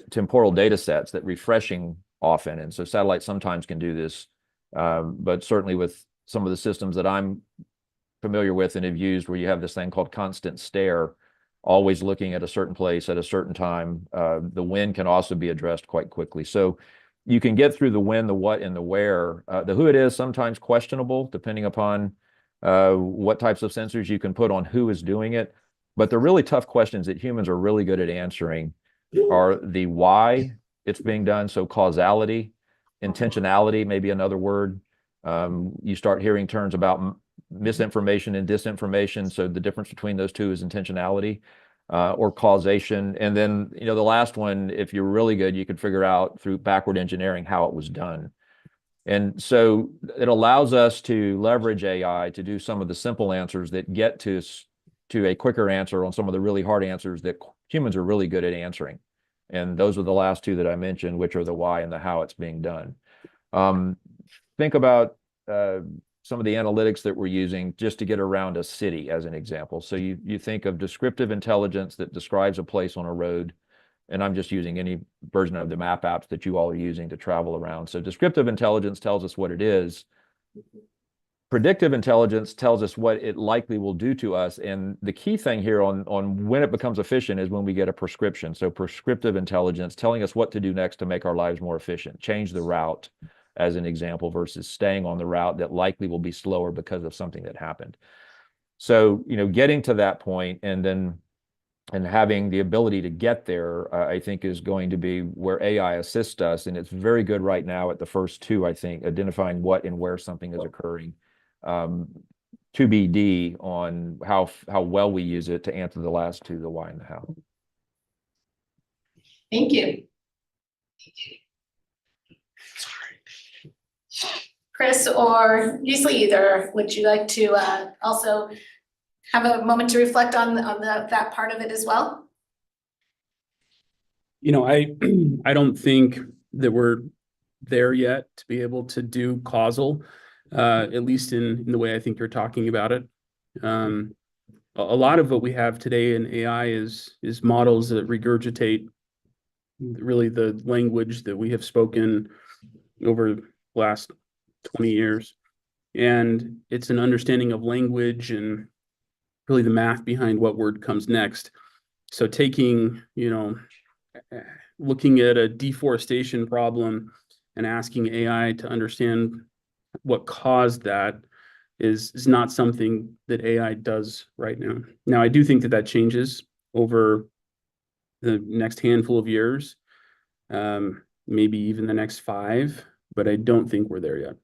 temporal data sets, that refreshing often. And so satellites sometimes can do this. But certainly with some of the systems that I'm familiar with and have used, where you have this thing called constant stare, always looking at a certain place at a certain time, the when can also be addressed quite quickly. So you can get through the when, the what, and the where. The who it is sometimes questionable, depending upon what types of sensors you can put on who is doing it. But the really tough questions that humans are really good at answering are the why it's being done, so causality. Intentionality may be another word. You start hearing terms about misinformation and disinformation. So the difference between those two is intentionality or causation. And then, the last one, if you're really good, you could figure out through backward engineering how it was done. And so it allows us to leverage AI to do some of the simple answers that get to a quicker answer on some of the really hard answers that humans are really good at answering. And those are the last 2 that I mentioned, which are the why and the how it's being done. Think about some of the analytics that we're using just to get around a city, as an example. So you think of descriptive intelligence that describes a place on a road, and I'm just using any version of the map apps that you all are using to travel around. So descriptive intelligence tells us what it is. Predictive intelligence tells us what it likely will do to us. And the key thing here on when it becomes efficient is when we get a prescription. So prescriptive intelligence telling us what to do next to make our lives more efficient. Change the route, as an example, versus staying on the route that likely will be slower because of something that happened. So, getting to that point, and then and having the ability to get there, I think, is going to be where AI assists us. And it's very good right now at the first two, I think, identifying what and where something is occurring. TBD on how well we use it to answer the last two, the why and the how. Thank you. Chris or Gisli, either, would you like to also have a moment to reflect on that part of it as well? You know, I don't think that we're there yet to be able to do causal, at least in the way I think you're talking about it. A lot of what we have today in AI is models that regurgitate really the language that we have spoken over the last 20 years. And it's an understanding of language and really the math behind what word comes next. So taking, looking at a deforestation problem and asking AI to understand what caused that is not something that AI does right now. Now, I do think that changes over the next handful of years, maybe even the next 5, but I don't think we're there yet.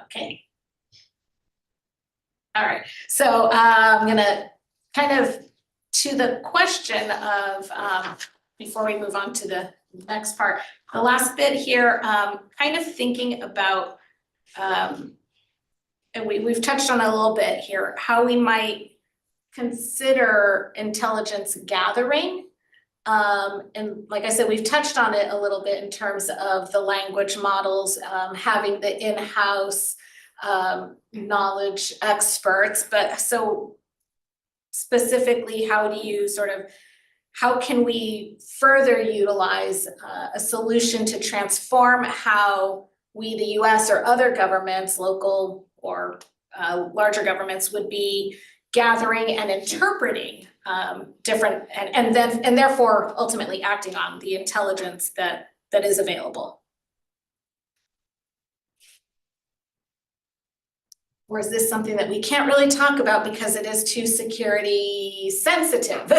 Okay. All right, so I'm gonna kind of to the question of, before we move on to the next part, the last bit here, kind of thinking about, and we've touched on it a little bit here, how we might consider intelligence gathering. And like I said, we've touched on it a little bit in terms of the language models, having the in-house knowledge experts, but so specifically, how can we further utilize a solution to transform how we, the US or other governments, local or larger governments, would be gathering and interpreting different, and therefore ultimately acting on the intelligence that is available? Or is this something that we can't really talk about because it is too security sensitive?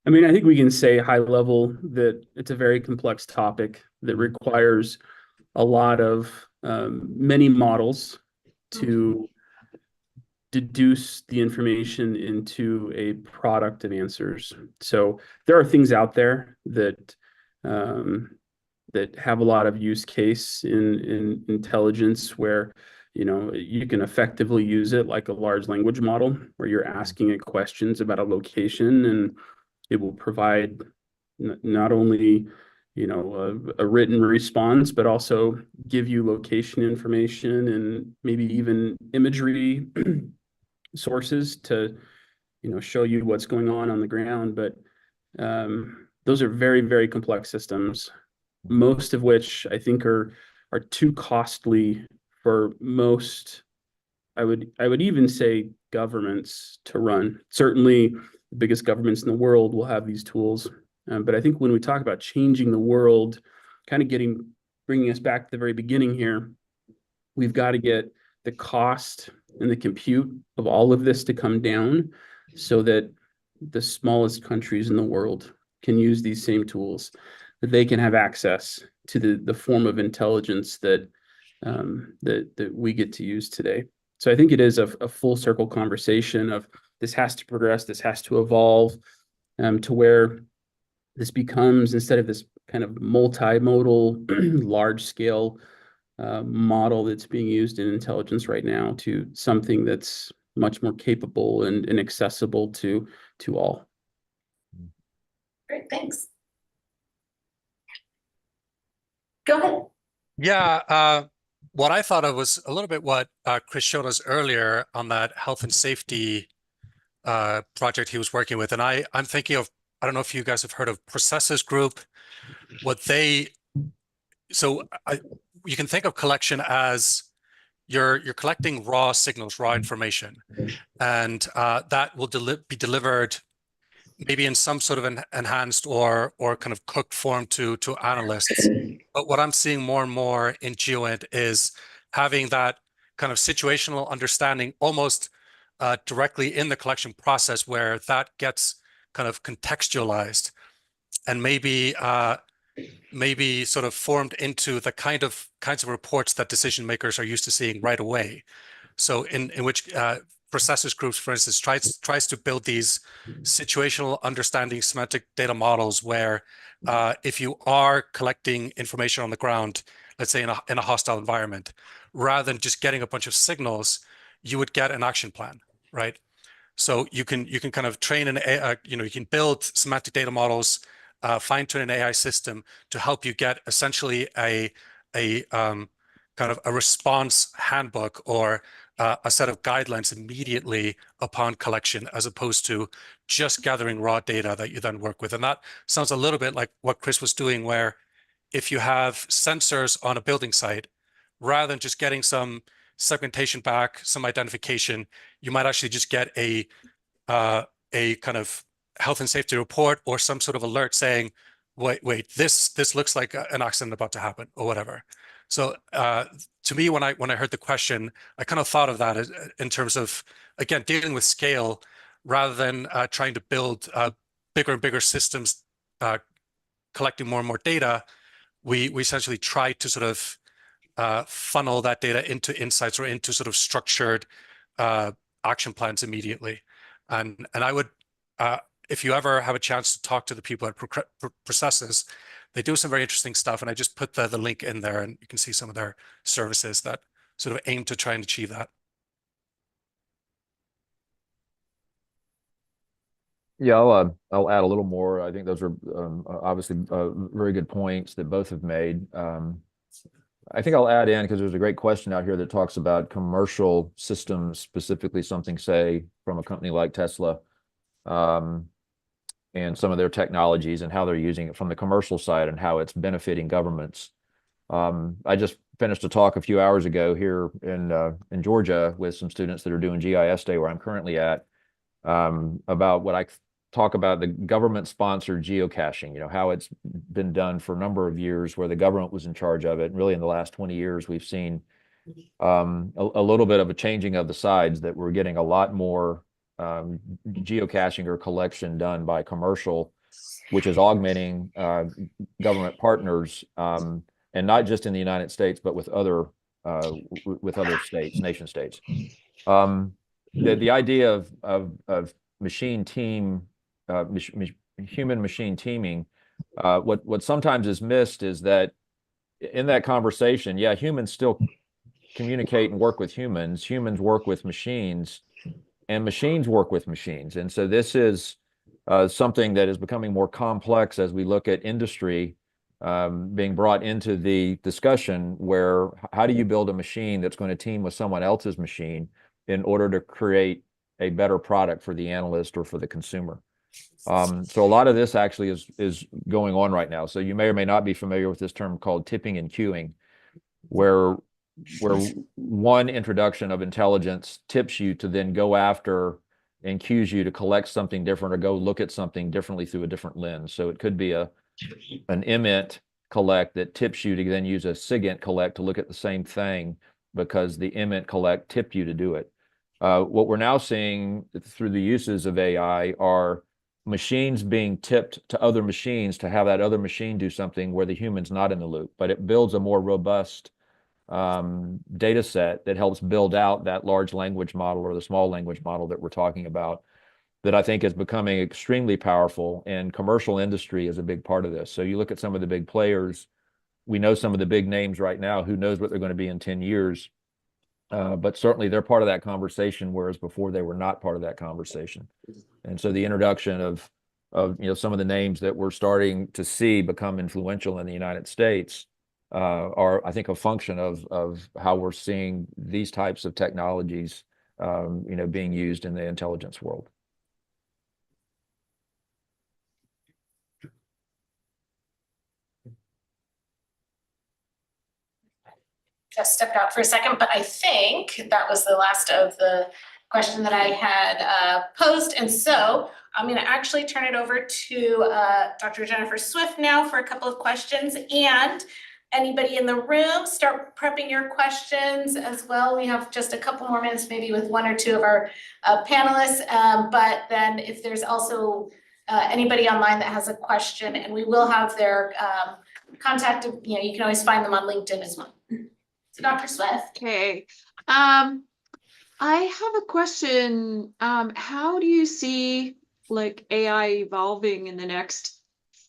I mean, I think we can say high level that it's a very complex topic that requires a lot of many models to deduce the information into a product of answers. So there are things out there that that have a lot of use case in intelligence where you can effectively use it like a large language model where you're asking it questions about a location and it will provide not only a written response, but also give you location information and maybe even imagery sources to show you what's going on the ground. But those are very, very complex systems, most of which I think are too costly for most, I would even say, governments to run. Certainly the biggest governments in the world will have these tools. But I think when we talk about changing the world, kind of bringing us back to the very beginning here, we've got to get the cost and the compute of all of this to come down so that the smallest countries in the world can use these same tools, that they can have access to the form of intelligence that we get to use today. So I think it is a full circle conversation of this has to progress, this has to evolve to where this becomes, instead of this kind of multimodal, large scale model that's being used in intelligence right now, to something that's much more capable and accessible to all. Great, thanks. Go ahead. Yeah, what I thought of was a little bit what Chris showed us earlier on that health and safety project he was working with. And I'm thinking of, I don't know if you guys have heard of Processes Group, you can think of collection as you're collecting raw signals, raw information, and that will be delivered maybe in some sort of an enhanced or kind of cooked form to analysts. But what I'm seeing more and more in GeoInt is having that kind of situational understanding almost directly in the collection process, where that gets kind of contextualized and maybe sort of formed into the kinds of reports that decision makers are used to seeing right away. So in which processors groups, for instance, tries to build these situational understanding semantic data models where if you are collecting information on the ground, let's say in a hostile environment, rather than just getting a bunch of signals, you would get an action plan, right? So you can kind of train an AI, you can build semantic data models, fine tune an AI system to help you get essentially a kind of a response handbook or a set of guidelines immediately upon collection, as opposed to just gathering raw data that you then work with. And that sounds a little bit like what Chris was doing, where if you have sensors on a building site, rather than just getting some segmentation back, some identification, you might actually just get a kind of health and safety report or some sort of alert saying, wait, this looks like an accident about to happen or whatever. So to me, when I heard the question, I kind of thought of that in terms of, again, dealing with scale rather than trying to build bigger and bigger systems, collecting more and more data. We essentially try to sort of funnel that data into insights or into sort of structured action plans immediately. And I would, if you ever have a chance to talk to the people at Processes, they do some very interesting stuff. And I just put the link in there, and you can see some of their services that sort of aim to try and achieve that. Yeah, I'll add a little more. I think those are obviously very good points that both have made. I think I'll add in, because there's a great question out here that talks about commercial systems, specifically something, say, from a company like Tesla, and some of their technologies and how they're using it from the commercial side and how it's benefiting governments. I just finished a talk a few hours ago here in Georgia with some students that are doing GIS Day, where I'm currently at, about what I talk about the government-sponsored geocaching, how it's been done for a number of years, where the government was in charge of it. And really, in the last 20 years, we've seen a little bit of a changing of the sides, that we're getting a lot more geocaching or collection done by commercial, which is augmenting government partners, and not just in the United States, but with other states, nation states. The idea of machine team, human machine teaming, what sometimes is missed is that in that conversation, yeah, humans still communicate and work with humans. Humans work with machines, and machines work with machines. And so this is something that is becoming more complex as we look at industry being brought into the discussion, where how do you build a machine that's going to team with someone else's machine in order to create a better product for the analyst or for the consumer. So a lot of this actually is going on right now. So you may or may not be familiar with this term called tipping and queuing, where one introduction of intelligence tips you to then go after and cues you to collect something different or go look at something differently through a different lens. So it could be an imint collect that tips you to then use a SIGINT collect to look at the same thing, because the imint collect tipped you to do it. What we're now seeing through the uses of AI are machines being tipped to other machines to have that other machine do something where the human's not in the loop, but it builds a more robust data set that helps build out that large language model or the small language model that we're talking about, that I think is becoming extremely powerful, and commercial industry is a big part of this. So you look at some of the big players, we know some of the big names right now, who knows what they're going to be in 10 years. But certainly they're part of that conversation, whereas before they were not part of that conversation. And so the introduction of some of the names that we're starting to see become influential in the United States are, I think, a function of how we're seeing these types of technologies being used in the intelligence world. Just stepped out for a second, but I think that was the last of the question that I had posed. And so I'm going to actually turn it over to Dr. Jennifer Swift now for a couple of questions. And anybody in the room, start prepping your questions as well. We have just a couple more minutes, maybe with one or two of our panelists. But then if there's also anybody online that has a question, and we will have their contact, you can always find them on LinkedIn as well. So Dr. Swift. Okay. I have a question. How do you see like AI evolving in the next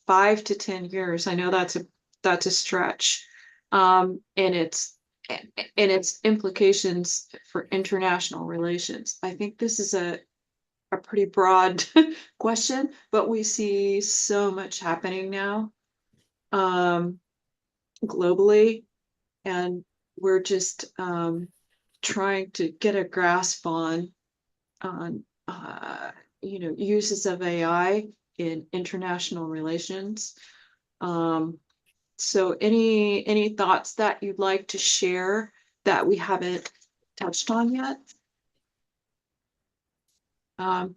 5 to 10 years? I know that's a stretch. And its implications for international relations. I think this is a pretty broad question, but we see so much happening now globally, and we're just trying to get a grasp on uses of AI in international relations. So any thoughts that you'd like to share that we haven't touched on yet?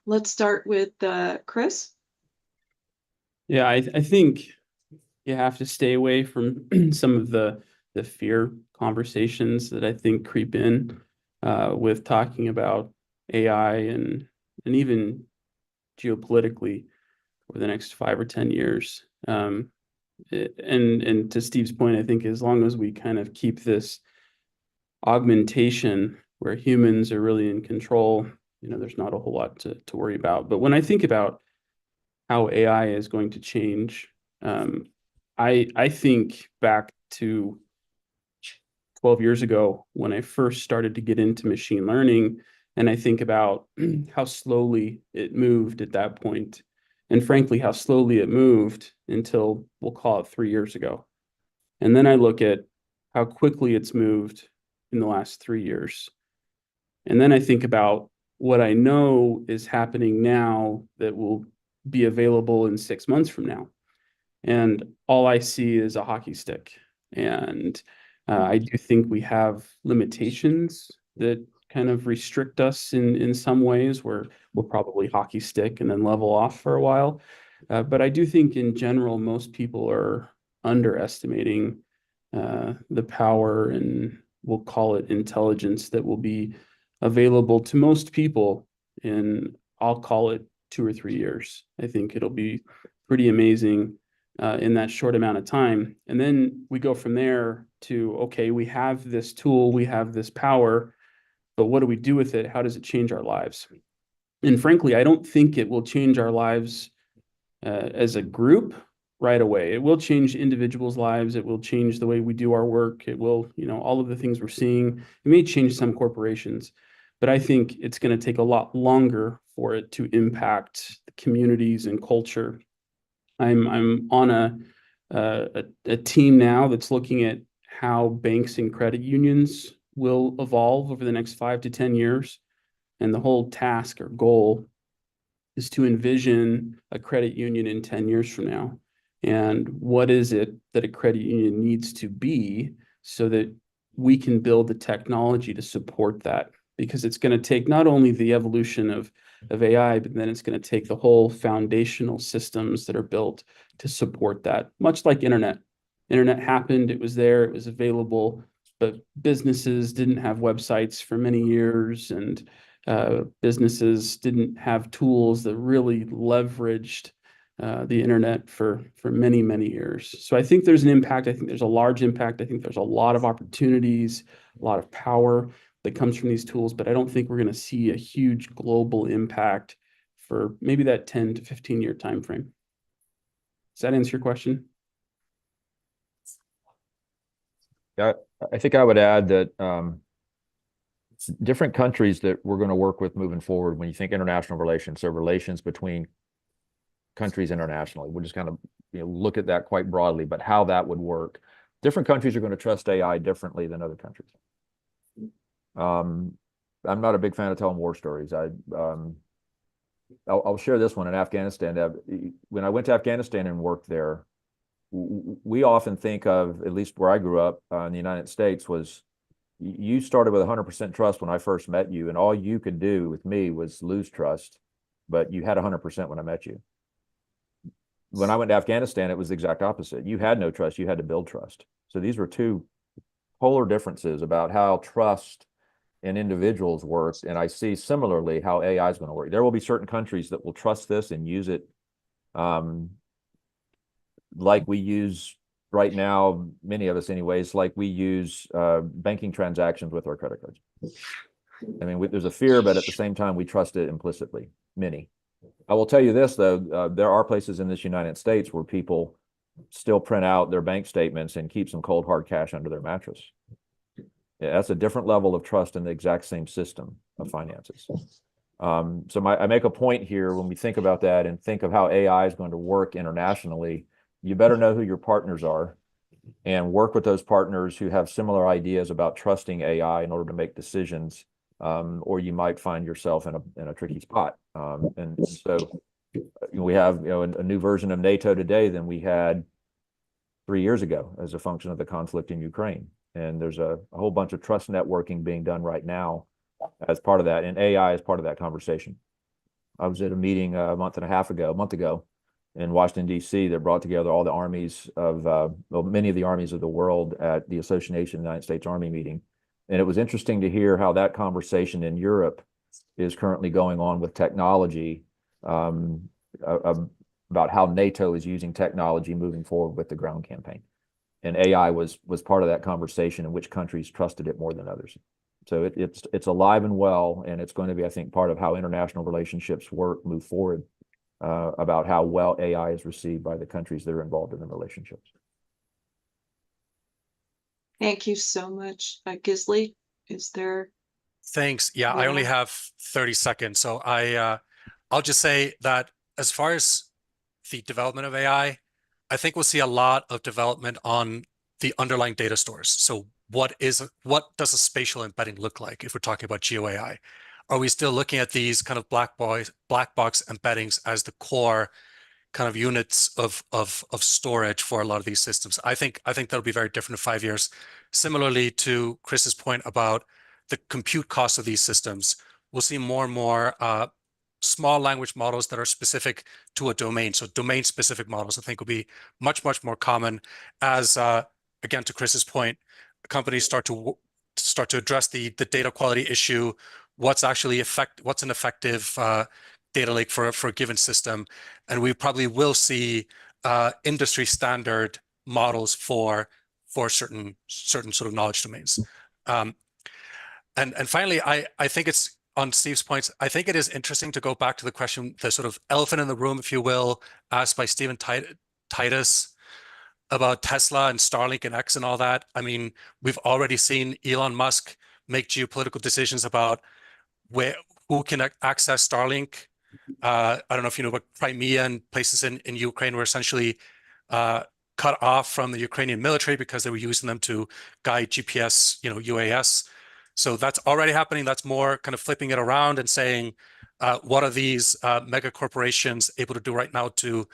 Let's start with Chris. Yeah, I think you have to stay away from some of the fear conversations that I think creep in with talking about AI and even geopolitically over the next 5 or 10 years. And to Steve's point, I think as long as we kind of keep this augmentation where humans are really in control, there's not a whole lot to worry about. But when I think about how AI is going to change, I think back to 12 years ago when I first started to get into machine learning, and I think about how slowly it moved at that point, and frankly, how slowly it moved until, we'll call it 3 years ago. And then I look at how quickly it's moved in the last 3 years. And then I think about what I know is happening now that will be available in 6 months from now. And all I see is a hockey stick. And I do think we have limitations that kind of restrict us in some ways, where we'll probably hockey stick and then level off for a while. But I do think in general, most people are underestimating the power, and we'll call it intelligence, that will be available to most people in, I'll call it 2 or 3 years. I think it'll be pretty amazing in that short amount of time. And then we go from there to, okay, we have this tool, we have this power, but what do we do with it? How does it change our lives? And frankly, I don't think it will change our lives as a group right away. It will change individuals' lives. It will change the way we do our work. It will, all of the things we're seeing. It may change some corporations, but I think it's going to take a lot longer for it to impact the communities and culture. I'm on a team now that's looking at how banks and credit unions will evolve over the next 5 to 10 years. And the whole task or goal is to envision a credit union in 10 years from now. And what is it that a credit union needs to be so that we can build the technology to support that? Because it's going to take not only the evolution of AI, but then it's going to take the whole foundational systems that are built to support that. Much like internet. Internet happened, it was there, it was available, but businesses didn't have websites for many years, and businesses didn't have tools that really leveraged the internet for many, many years. So I think there's an impact. I think there's a large impact. I think there's a lot of opportunities, a lot of power that comes from these tools, but I don't think we're going to see a huge global impact for maybe that 10 to 15 year time frame. Does that answer your question? Yeah, I think I would add that different countries that we're going to work with moving forward, when you think international relations, so relations between countries internationally, we'll just kind of look at that quite broadly, but how that would work. Different countries are going to trust AI differently than other countries. I'm not a big fan of telling war stories. I'll share this one in Afghanistan. When I went to Afghanistan and worked there, we often think of, at least where I grew up in the United States, was you started with 100% trust when I first met you, and all you could do with me was lose trust, but you had 100% when I met you. When I went to Afghanistan, it was the exact opposite. You had no trust, you had to build trust. So these were two polar differences about how trust in individuals works. And I see similarly how AI is going to work. There will be certain countries that will trust this and use it like we use right now, many of us anyways, like we use banking transactions with our credit cards. I mean, there's a fear, but at the same time, we trust it implicitly, many. I will tell you this, though, there are places in this United States where people still print out their bank statements and keep some cold hard cash under their mattress. Yeah, that's a different level of trust in the exact same system of finances. So I make a point here when we think about that and think of how AI is going to work internationally. You better know who your partners are and work with those partners who have similar ideas about trusting AI in order to make decisions, or you might find yourself in a tricky spot. And so we have a new version of NATO today than we had 3 years ago as a function of the conflict in Ukraine. And there's a whole bunch of trust networking being done right now as part of that, and AI is part of that conversation. I was at a meeting a month ago in Washington, D.C. that brought together all the armies of, many of the armies of the world at the Association of the United States Army meeting. And it was interesting to hear how that conversation in Europe is currently going on with technology, about how NATO is using technology moving forward with the ground campaign. And AI was part of that conversation, in which countries trusted it more than others. So it's alive and well, and it's going to be, I think, part of how international relationships move forward, about how well AI is received by the countries that are involved in the relationships. Thank you so much. Gisley, is there? Thanks. Yeah, I only have 30 seconds. So I'll just say that as far as the development of AI, I think we'll see a lot of development on the underlying data stores. So what does a spatial embedding look like if we're talking about GeoAI? Are we still looking at these kind of black box embeddings as the core kind of units of storage for a lot of these systems? I think that'll be very different in 5 years. Similarly to Chris's point about the compute costs of these systems, we'll see more and more small language models that are specific to a domain. So domain-specific models, I think, will be much, much more common as, again, to Chris's point, companies start to address the data quality issue. What's an effective data lake for a given system, and we probably will see industry standard models for certain sort of knowledge domains. And finally, I think it's on Steve's points. I think it is interesting to go back to the question, the sort of elephant in the room, if you will, asked by Stephen Titus about Tesla and Starlink and X and all that. I mean, we've already seen Elon Musk make geopolitical decisions about who can access Starlink. I don't know if you know about Crimea and places in Ukraine were essentially cut off from the Ukrainian military because they were using them to guide GPS, UAS. So that's already happening. That's more kind of flipping it around and saying, what are these mega corporations able to do right now to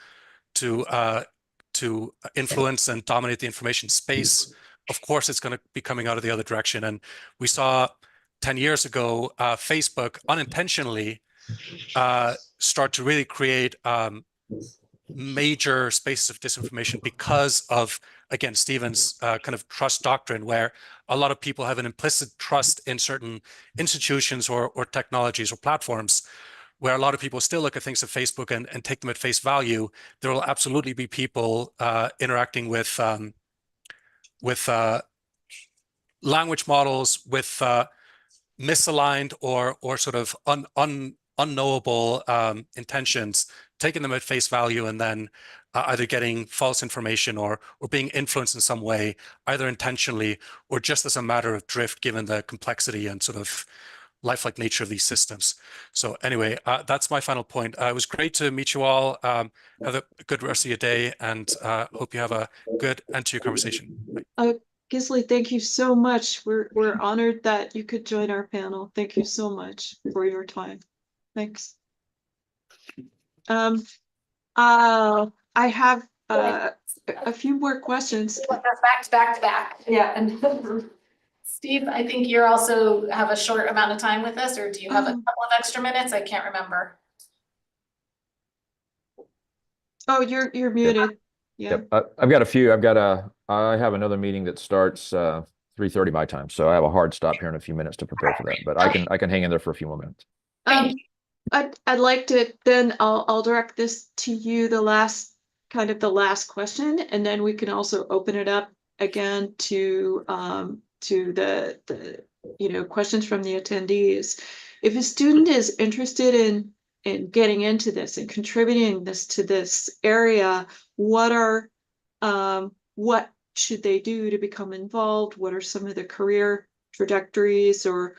influence and dominate the information space? Of course, it's going to be coming out of the other direction. And we saw 10 years ago, Facebook unintentionally start to really create major spaces of disinformation because of, again, Stephen's kind of trust doctrine, where a lot of people have an implicit trust in certain institutions or technologies or platforms, where a lot of people still look at things at Facebook and take them at face value. There will absolutely be people interacting with language models with misaligned or sort of unknowable intentions, taking them at face value, and then either getting false information or being influenced in some way, either intentionally or just as a matter of drift, given the complexity and sort of lifelike nature of these systems. So anyway, that's my final point. It was great to meet you all. Have a good rest of your day, and hope you have a good end to your conversation. Gisley, thank you so much. We're honored that you could join our panel. Thank you so much for your time. Thanks. I have a few more questions. Back to back. Yeah. And Steve, I think you're also have a short amount of time with us, or do you have a couple of extra minutes? I can't remember. Oh, you're muted. Yeah. Yep, I've got a few. I have another meeting that starts 3:30 my time, so I have a hard stop here in a few minutes to prepare for that. But I can hang in there for a few more minutes. I'd like to then I'll direct this to you, the last question, and then we can also open it up again to the questions from the attendees. If a student is interested in getting into this and contributing this to this area, what should they do to become involved? What are some of the career trajectories, or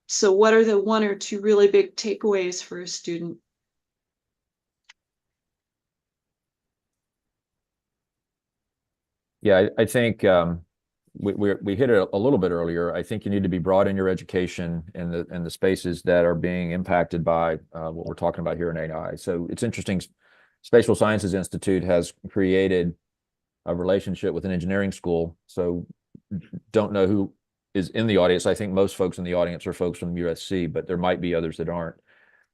so what are the one or two really big takeaways for a student? Yeah, I think we hit it a little bit earlier. I think you need to be broad in your education in the spaces that are being impacted by what we're talking about here in AI. So it's interesting. Spatial Sciences Institute has created a relationship with an engineering school. So don't know who is in the audience. I think most folks in the audience are folks from USC, but there might be others that aren't.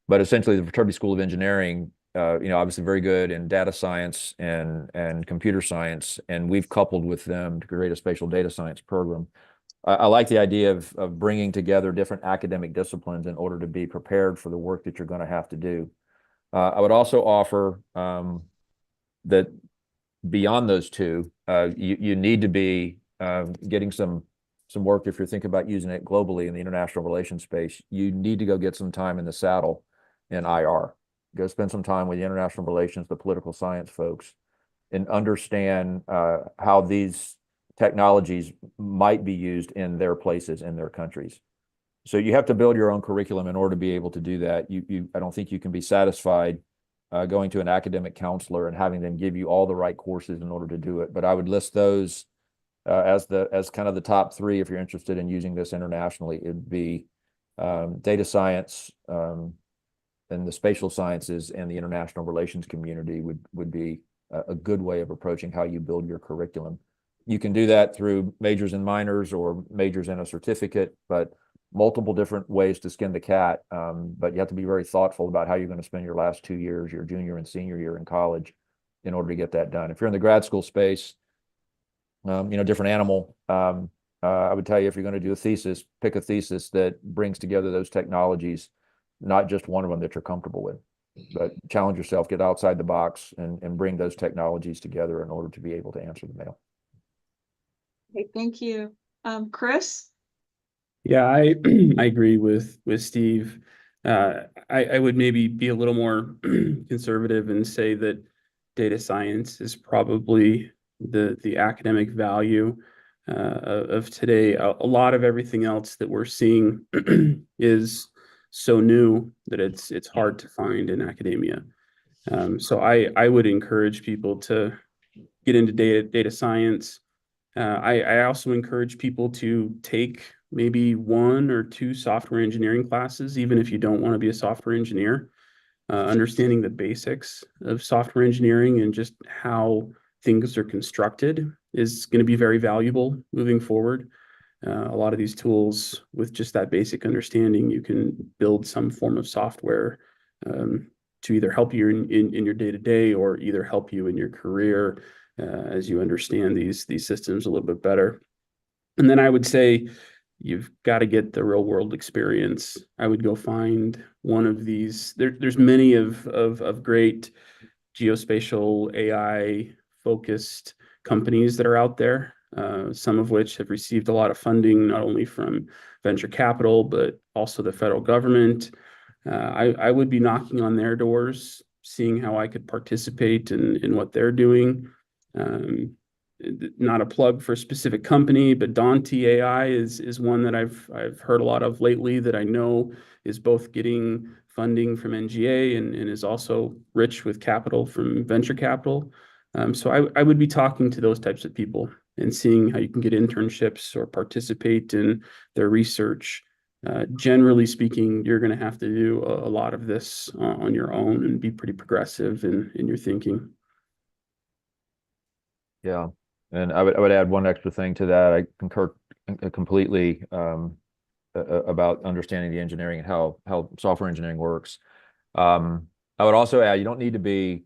But essentially, the Viterbi School of Engineering, obviously very good in data science and computer science, and we've coupled with them to create a spatial data science program. I like the idea of bringing together different academic disciplines in order to be prepared for the work that you're going to have to do. I would also offer that beyond those two, you need to be getting some work if you're thinking about using it globally in the international relations space. You need to go get some time in the saddle in IR. Go spend some time with the international relations, the political science folks, and understand how these technologies might be used in their places, in their countries. So you have to build your own curriculum in order to be able to do that. I don't think you can be satisfied going to an academic counselor and having them give you all the right courses in order to do it. But I would list those as kind of the top three if you're interested in using this internationally. It'd be data science, and the spatial sciences, and the international relations community would be a good way of approaching how you build your curriculum. You can do that through majors and minors or majors and a certificate, but multiple different ways to skin the cat. But you have to be very thoughtful about how you're going to spend your last 2 years, your junior and senior year in college, in order to get that done. If you're in the grad school space, different animal. I would tell you, if you're going to do a thesis, pick a thesis that brings together those technologies, not just one of them that you're comfortable with, but challenge yourself, get outside the box, and bring those technologies together in order to be able to answer the mail. Okay, thank you. Chris? Yeah, I I agree with Steve. I would maybe be a little more conservative and say that data science is probably the academic value of today. A lot of everything else that we're seeing is so new that it's hard to find in academia. So I would encourage people to get into data science. I also encourage people to take maybe 1 or 2 software engineering classes, even if you don't want to be a software engineer. Understanding the basics of software engineering and just how things are constructed is going to be very valuable moving forward. A lot of these tools, with just that basic understanding, you can build some form of software to either help you in your day-to-day, or either help you in your career as you understand these systems a little bit better. And then I would say you've got to get the real world experience. I would go find one of these. There's many of great geospatial AI focused companies that are out there, some of which have received a lot of funding, not only from venture capital, but also the federal government. I would be knocking on their doors, seeing how I could participate in what they're doing. Not a plug for a specific company, but Dante AI is one that I've heard a lot of lately, that I know is both getting funding from NGA and is also rich with capital from venture capital. So I would be talking to those types of people and seeing how you can get internships or participate in their research. Generally speaking, you're going to have to do a lot of this on your own and be pretty progressive in your thinking. Yeah. And I would add one extra thing to that. I concur completely about understanding the engineering and how software engineering works. I would also add, you don't need to be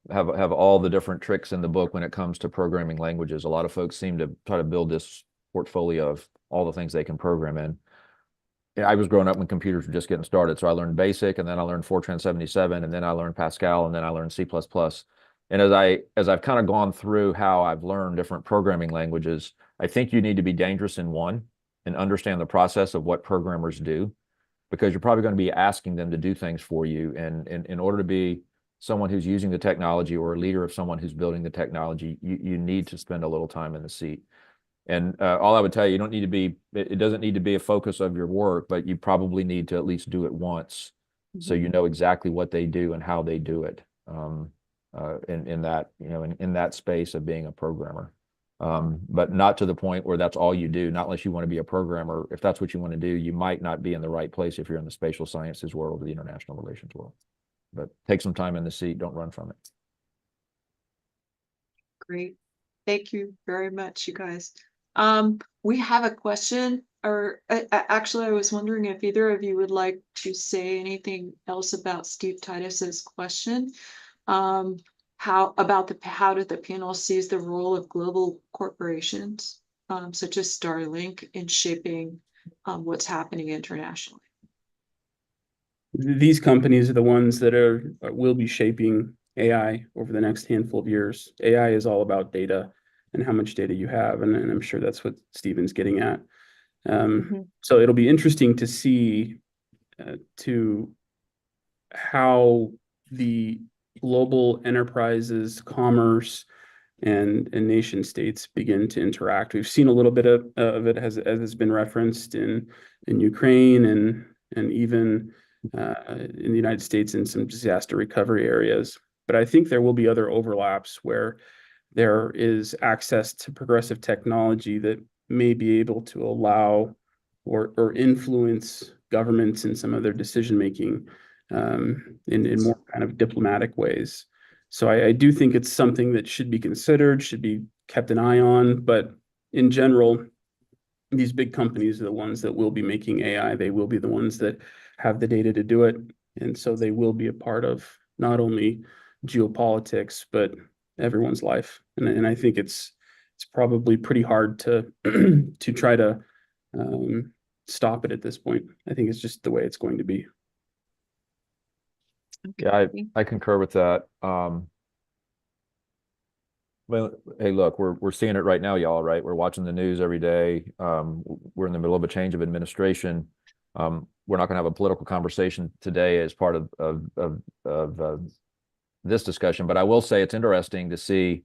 have all the different tricks in the book when it comes to programming languages. A lot of folks seem to try to build this portfolio of all the things they can program in. I was growing up when computers were just getting started, so I learned BASIC, and then I learned Fortran 77, and then I learned Pascal, and then I learned C++. And as I've kind of gone through how I've learned different programming languages, I think you need to be dangerous in one and understand the process of what programmers do, because you're probably going to be asking them to do things for you. And in order to be someone who's using the technology or a leader of someone who's building the technology, you need to spend a little time in the seat. And all I would tell you, you don't need to be, it doesn't need to be a focus of your work, but you probably need to at least do it once, so you know exactly what they do and how they do it in that, in that space of being a programmer. But not to the point where that's all you do, not unless you want to be a programmer. If that's what you want to do, you might not be in the right place if you're in the spatial sciences world or the international relations world. But take some time in the seat, don't run from it. Great. Thank you very much, you guys. We have a question, or actually, I was wondering if either of you would like to say anything else about Steve Titus's question. How did the panel sees the role of global corporations, such as Starlink, in shaping what's happening internationally? These companies are the ones that will be shaping AI over the next handful of years. AI is all about data and how much data you have, and I'm sure that's what Stephen's getting at. So it'll be interesting to see how the global enterprises, commerce, and nation states begin to interact. We've seen a little bit of it as has been referenced in Ukraine and even in the United States in some disaster recovery areas. But I think there will be other overlaps where there is access to progressive technology that may be able to allow or influence governments in some of their decision making in more kind of diplomatic ways. So I do think it's something that should be considered, should be kept an eye on. But in general, these big companies are the ones that will be making AI. They will be the ones that have the data to do it. And so they will be a part of not only geopolitics, but everyone's life. And I think it's probably pretty hard to to try to stop it at this point. I think it's just the way it's going to be. Yeah, I concur with that. Well, hey, look, we're seeing it right now, y'all, right? We're watching the news every day. We're in the middle of a change of administration. We're not going to have a political conversation today as part of this discussion, but I will say it's interesting to see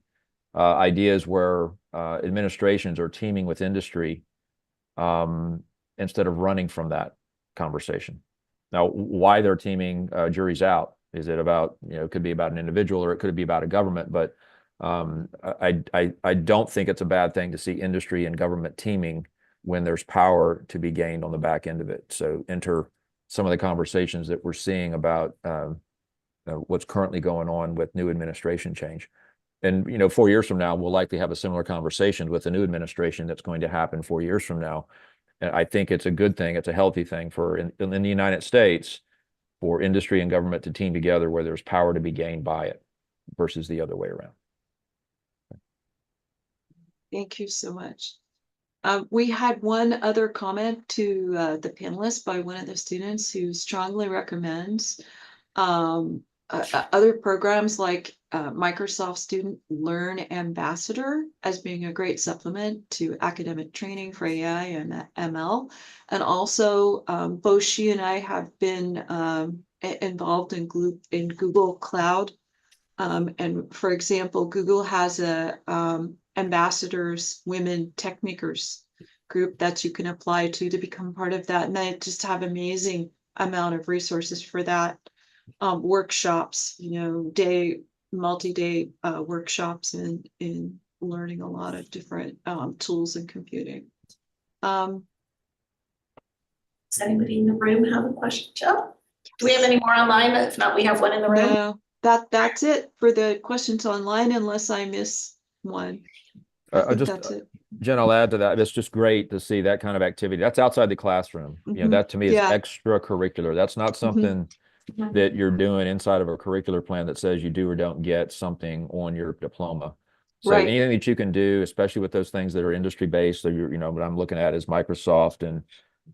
ideas where administrations are teaming with industry instead of running from that conversation. Now, why they're teaming, jury's out. Is it about, it could be about an individual or it could be about a government, but I don't think it's a bad thing to see industry and government teaming when there's power to be gained on the back end of it. So enter some of the conversations that we're seeing about what's currently going on with new administration change. And 4 years from now, we'll likely have a similar conversation with the new administration that's going to happen 4 years from now. And I think it's a good thing. It's a healthy thing for in the United States for industry and government to team together where there's power to be gained by it versus the other way around. Thank you so much. We had one other comment to the panelists by one of the students who strongly recommends other programs like Microsoft Student Learn Ambassador as being a great supplement to academic training for AI and ML. And also, both she and I have been involved in Google Cloud. And for example, Google has a ambassadors, women tech makers group that you can apply to become part of that. And I just have amazing amount of resources for that. Workshops, multi-day workshops in learning a lot of different tools in computing. Does anybody in the room have a question? Jill? Do we have any more online? If not, we have one in the room. No, that's it for the questions online, unless I miss one. I think that's it. Jen, I'll add to that. It's just great to see that kind of activity. That's outside the classroom. You know, Mhm. that to me is Yeah. extracurricular. That's not something that you're doing inside of a curricular plan that says you do or don't get something on your diploma. So Right. anything that you can do, especially with those things that are industry based, so you know, what I'm looking at is Microsoft and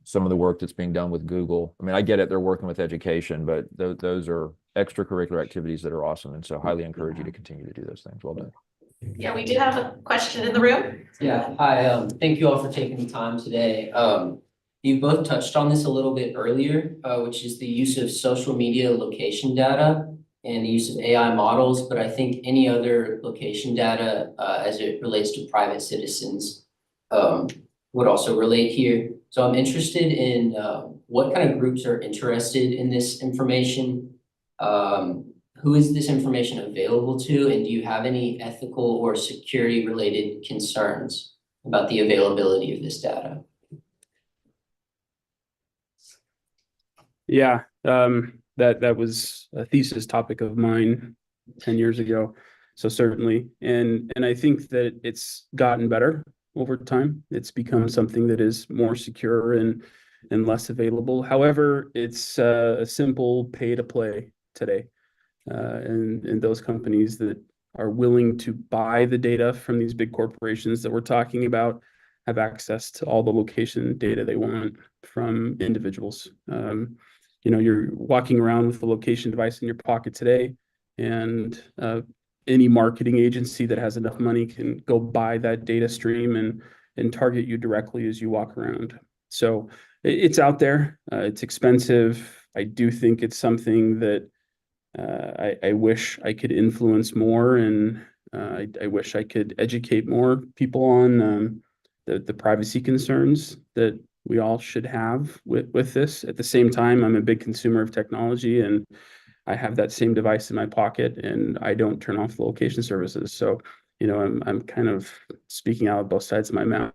some of the work that's being done with Google. I mean, I get it, they're working with education, but those are extracurricular activities that are awesome. And so highly encourage you to continue to do those things. Well done. Yeah, we do have a question in the room. Yeah, hi, thank you all for taking the time today. You both touched on this a little bit earlier, which is the use of social media location data and the use of AI models, but I think any other location data, as it relates to private citizens, would also relate here. So I'm interested in, what kind of groups are interested in this information? Who is this information available to, and do you have any ethical or security related concerns about the availability of this data? Yeah, that was a thesis topic of mine 10 years ago. So certainly, and I think that it's gotten better over time. It's become something that is more secure and less available. However, it's a simple pay to play today. And those companies that are willing to buy the data from these big corporations that we're talking about have access to all the location data they want from individuals. You know, you're walking around with the location device in your pocket today, and any marketing agency that has enough money can go buy that data stream and target you directly as you walk around. So it's out there. It's expensive. I do think it's something that I wish I could influence more, and I wish I could educate more people on the privacy concerns that we all should have with this. At the same time, I'm a big consumer of technology, and I have that same device in my pocket, and I don't turn off the location services. So, you know, I'm kind of speaking out of both sides of my mouth.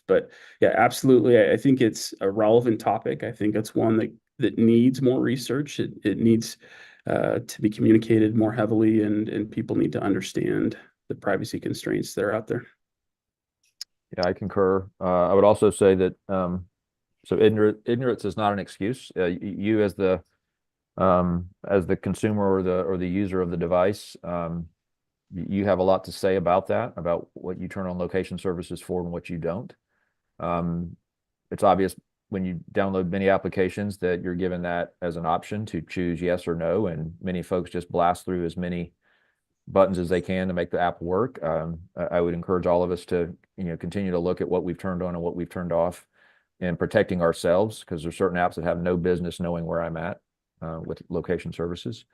But yeah, absolutely. I think it's a relevant topic. I think it's one that needs more research. It needs to be communicated more heavily, and people need to understand the privacy constraints that are out there. Yeah, I concur. I would also say that so ignorance is not an excuse. You as the consumer or the user of the device, you have a lot to say about that, about what you turn on location services for and what you don't. It's obvious when you download many applications that you're given that as an option to choose yes or no, and many folks just blast through as many buttons as they can to make the app work. I would encourage all of us to, you know, continue to look at what we've turned on and what we've turned off, and protecting ourselves, because there's certain apps that have no business knowing where I'm at with location services.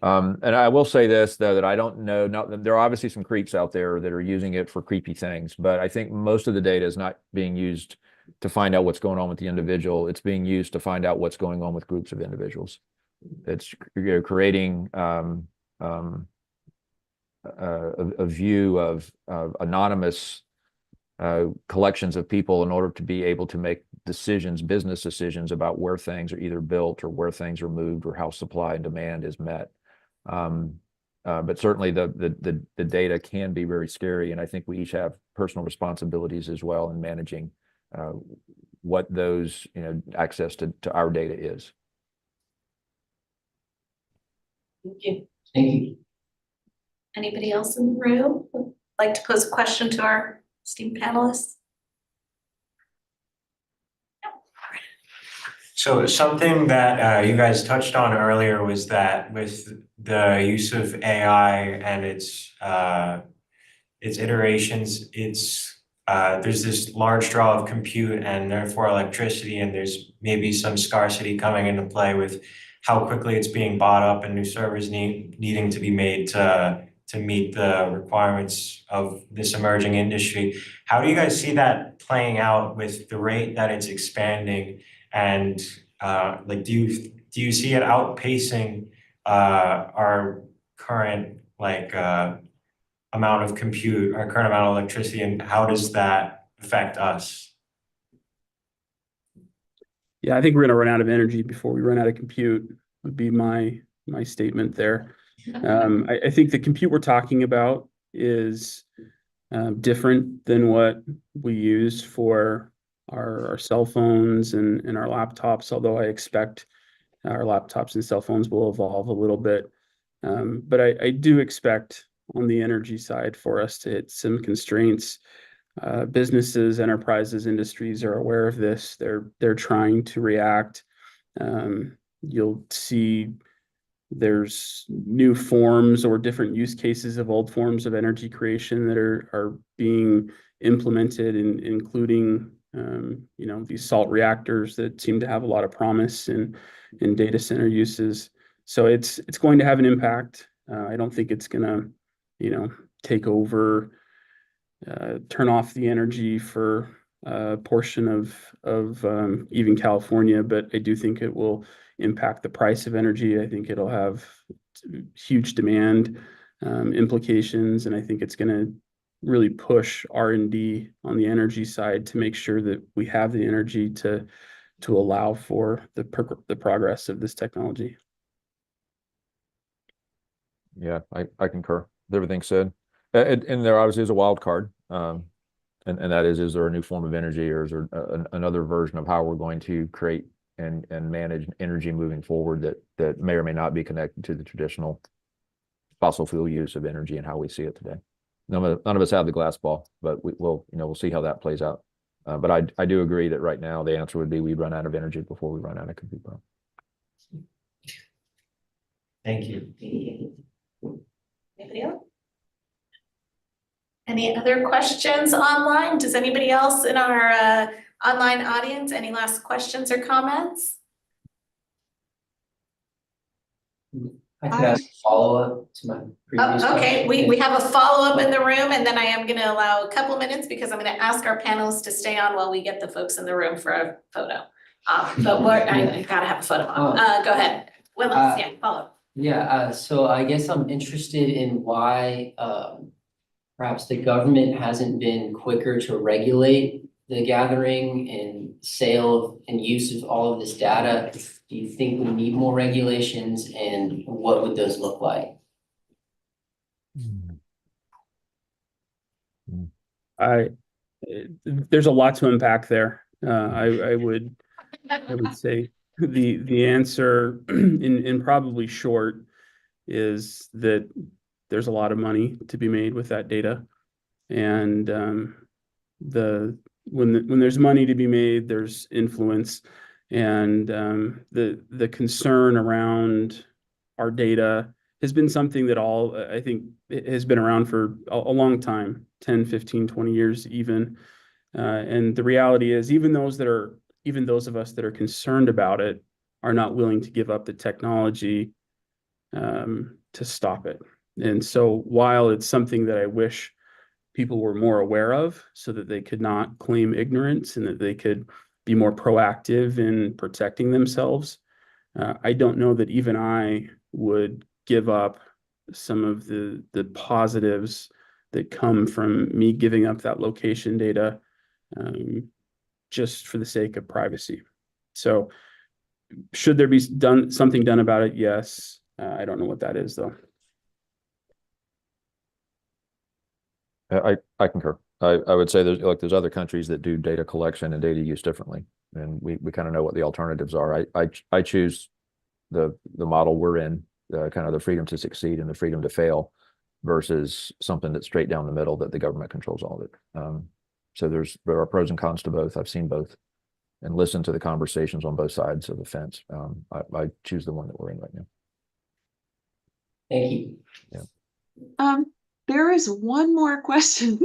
And I will say this, though, that I don't know, there are obviously some creeps out there that are using it for creepy things, but I think most of the data is not being used to find out what's going on with the individual. It's being used to find out what's going on with groups of individuals. It's, you know, creating a view of anonymous collections of people in order to be able to make decisions, business decisions about where things are either built or where things are moved or how supply and demand is met. But certainly the data can be very scary, and I think we each have personal responsibilities as well in managing what those, you know, access to our data is. Thank you. Thank you. Anybody else in the room would like to pose a question to our esteemed panelists? So something that you guys touched on earlier was that with the use of AI and its iterations, there's this large draw of compute and therefore electricity, and there's maybe some scarcity coming into play with how quickly it's being bought up and new servers needing to be made to meet the requirements of this emerging industry. How do you guys see that playing out with the rate that it's expanding? And like, do you see it outpacing our current amount of compute, our current amount of electricity, and how does that affect us? Yeah, I think we're going to run out of energy before we run out of compute, would be my statement there. I think the compute we're talking about is different than what we use for our cell phones and our laptops, although I expect our laptops and cell phones will evolve a little bit. But I do expect on the energy side for us to hit some constraints. Businesses, enterprises, industries are aware of this. They're trying to react. You'll see there's new forms or different use cases of old forms of energy creation that are being implemented, including these salt reactors that seem to have a lot of promise in data center uses. So it's going to have an impact. I don't think it's gonna take over, turn off the energy for a portion of even California, but I do think it will impact the price of energy. I think it'll have huge demand implications, and I think it's going to really push R&D on the energy side to make sure that we have the energy to allow for the progress of this technology. Yeah, I concur with everything said. And there obviously is a wild card, and that is there a new form of energy, or is there another version of how we're going to create and manage energy moving forward that may or may not be connected to the traditional fossil fuel use of energy and how we see it today. None of us have the glass ball, but we'll see how that plays out. But I do agree that right now the answer would be we run out of energy before we run out of compute power. Thank you. Anybody else? Any other questions online? Does anybody else in our online audience, any last questions or comments? I could ask a follow-up to my previous Oh, okay, question. we have a follow-up in the room, and then I am gonna allow a couple minutes because I'm gonna ask our panelists to stay on while we get the folks in the room for a photo. But I gotta have a photo on. Go ahead. Willis, yeah, follow. Yeah, so I guess I'm interested in why perhaps the government hasn't been quicker to regulate the gathering and sale and use of all of this data. Do you think we need more regulations, and what would those look like? There's a lot to unpack there. I would say the answer in probably short is that there's a lot of money to be made with that data, and when there's money to be made, there's influence, and the concern around our data has been something that I think has been around for a long time, 10, 15, 20 years even. And the reality is even those of us that are concerned about it are not willing to give up the technology to stop it. And so while it's something that I wish people were more aware of so that they could not claim ignorance and that they could be more proactive in protecting themselves, I don't know that even I would give up some of the positives that come from me giving up that location data just for the sake of privacy. So should there be something done about it? Yes. I don't know what that is though. I concur. I would say there's other countries that do data collection and data use differently, and we kind of know what the alternatives are. I choose the model we're in, kind of the freedom to succeed and the freedom to fail, versus something that's straight down the middle that the government controls all of it. So there are pros and cons to both. I've seen both and listened to the conversations on both sides of the fence. I choose the one that we're in right now. Thank you. Yeah. There is one more question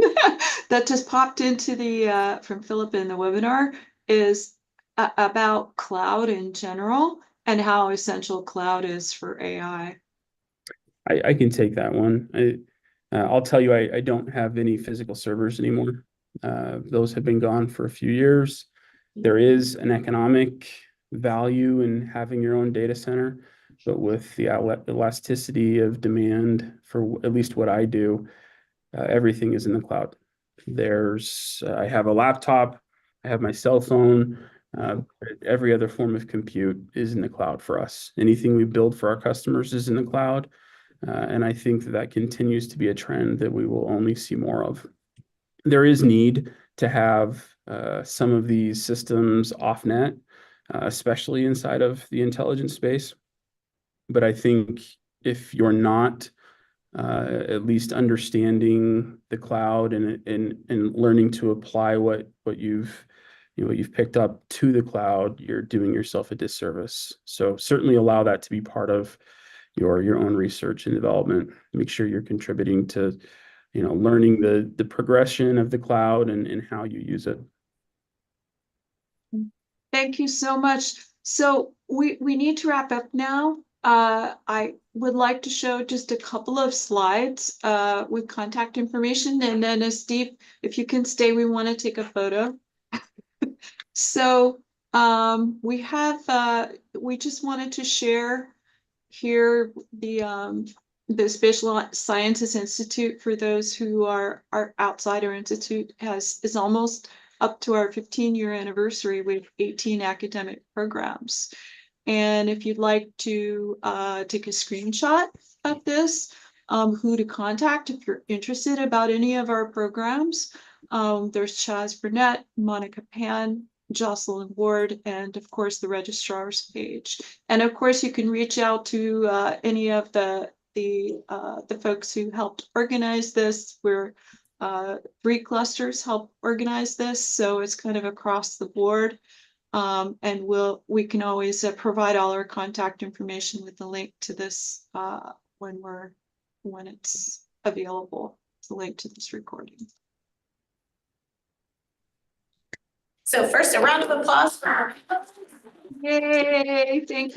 that just popped into the from Philip in the webinar, is about cloud in general and how essential cloud is for AI. I can take that one. I'll tell you, I don't have any physical servers anymore. Those have been gone for a few years. There is an economic value in having your own data center, but with the elasticity of demand for at least what I do, everything is in the cloud. I have a laptop, I have my cell phone, every other form of compute is in the cloud for us. Anything we build for our customers is in the cloud. And I think that continues to be a trend that we will only see more of. there is need to have some of these systems off net, especially inside of the intelligence space. But I think if you're not at least understanding the cloud and learning to apply what you've picked up to the cloud, you're doing yourself a disservice. So certainly allow that to be part of your own research and development. Make sure you're contributing to, learning the progression of the cloud and how you use it. Thank you so much. So we need to wrap up now. I would like to show just a couple of slides with contact information, and then Steve, if you can stay, we want to take a photo. So we just wanted to share here the Spatial Sciences Institute, for those who are outside our institute, is almost up to our 15-year anniversary with 18 academic programs. And if you'd like to take a screenshot of this, who to contact if you're interested about any of our programs, there's Chaz Burnett, Monica Pan, Jocelyn Ward, and of course the registrar's page. And of course you can reach out to any of the folks who helped organize this. We're 3 clusters help organize this, so it's kind of across the board. And we can always provide all our contact information with the link to this when it's available. It's a link to this recording. So first, a round of applause for our. Yay! Thank you.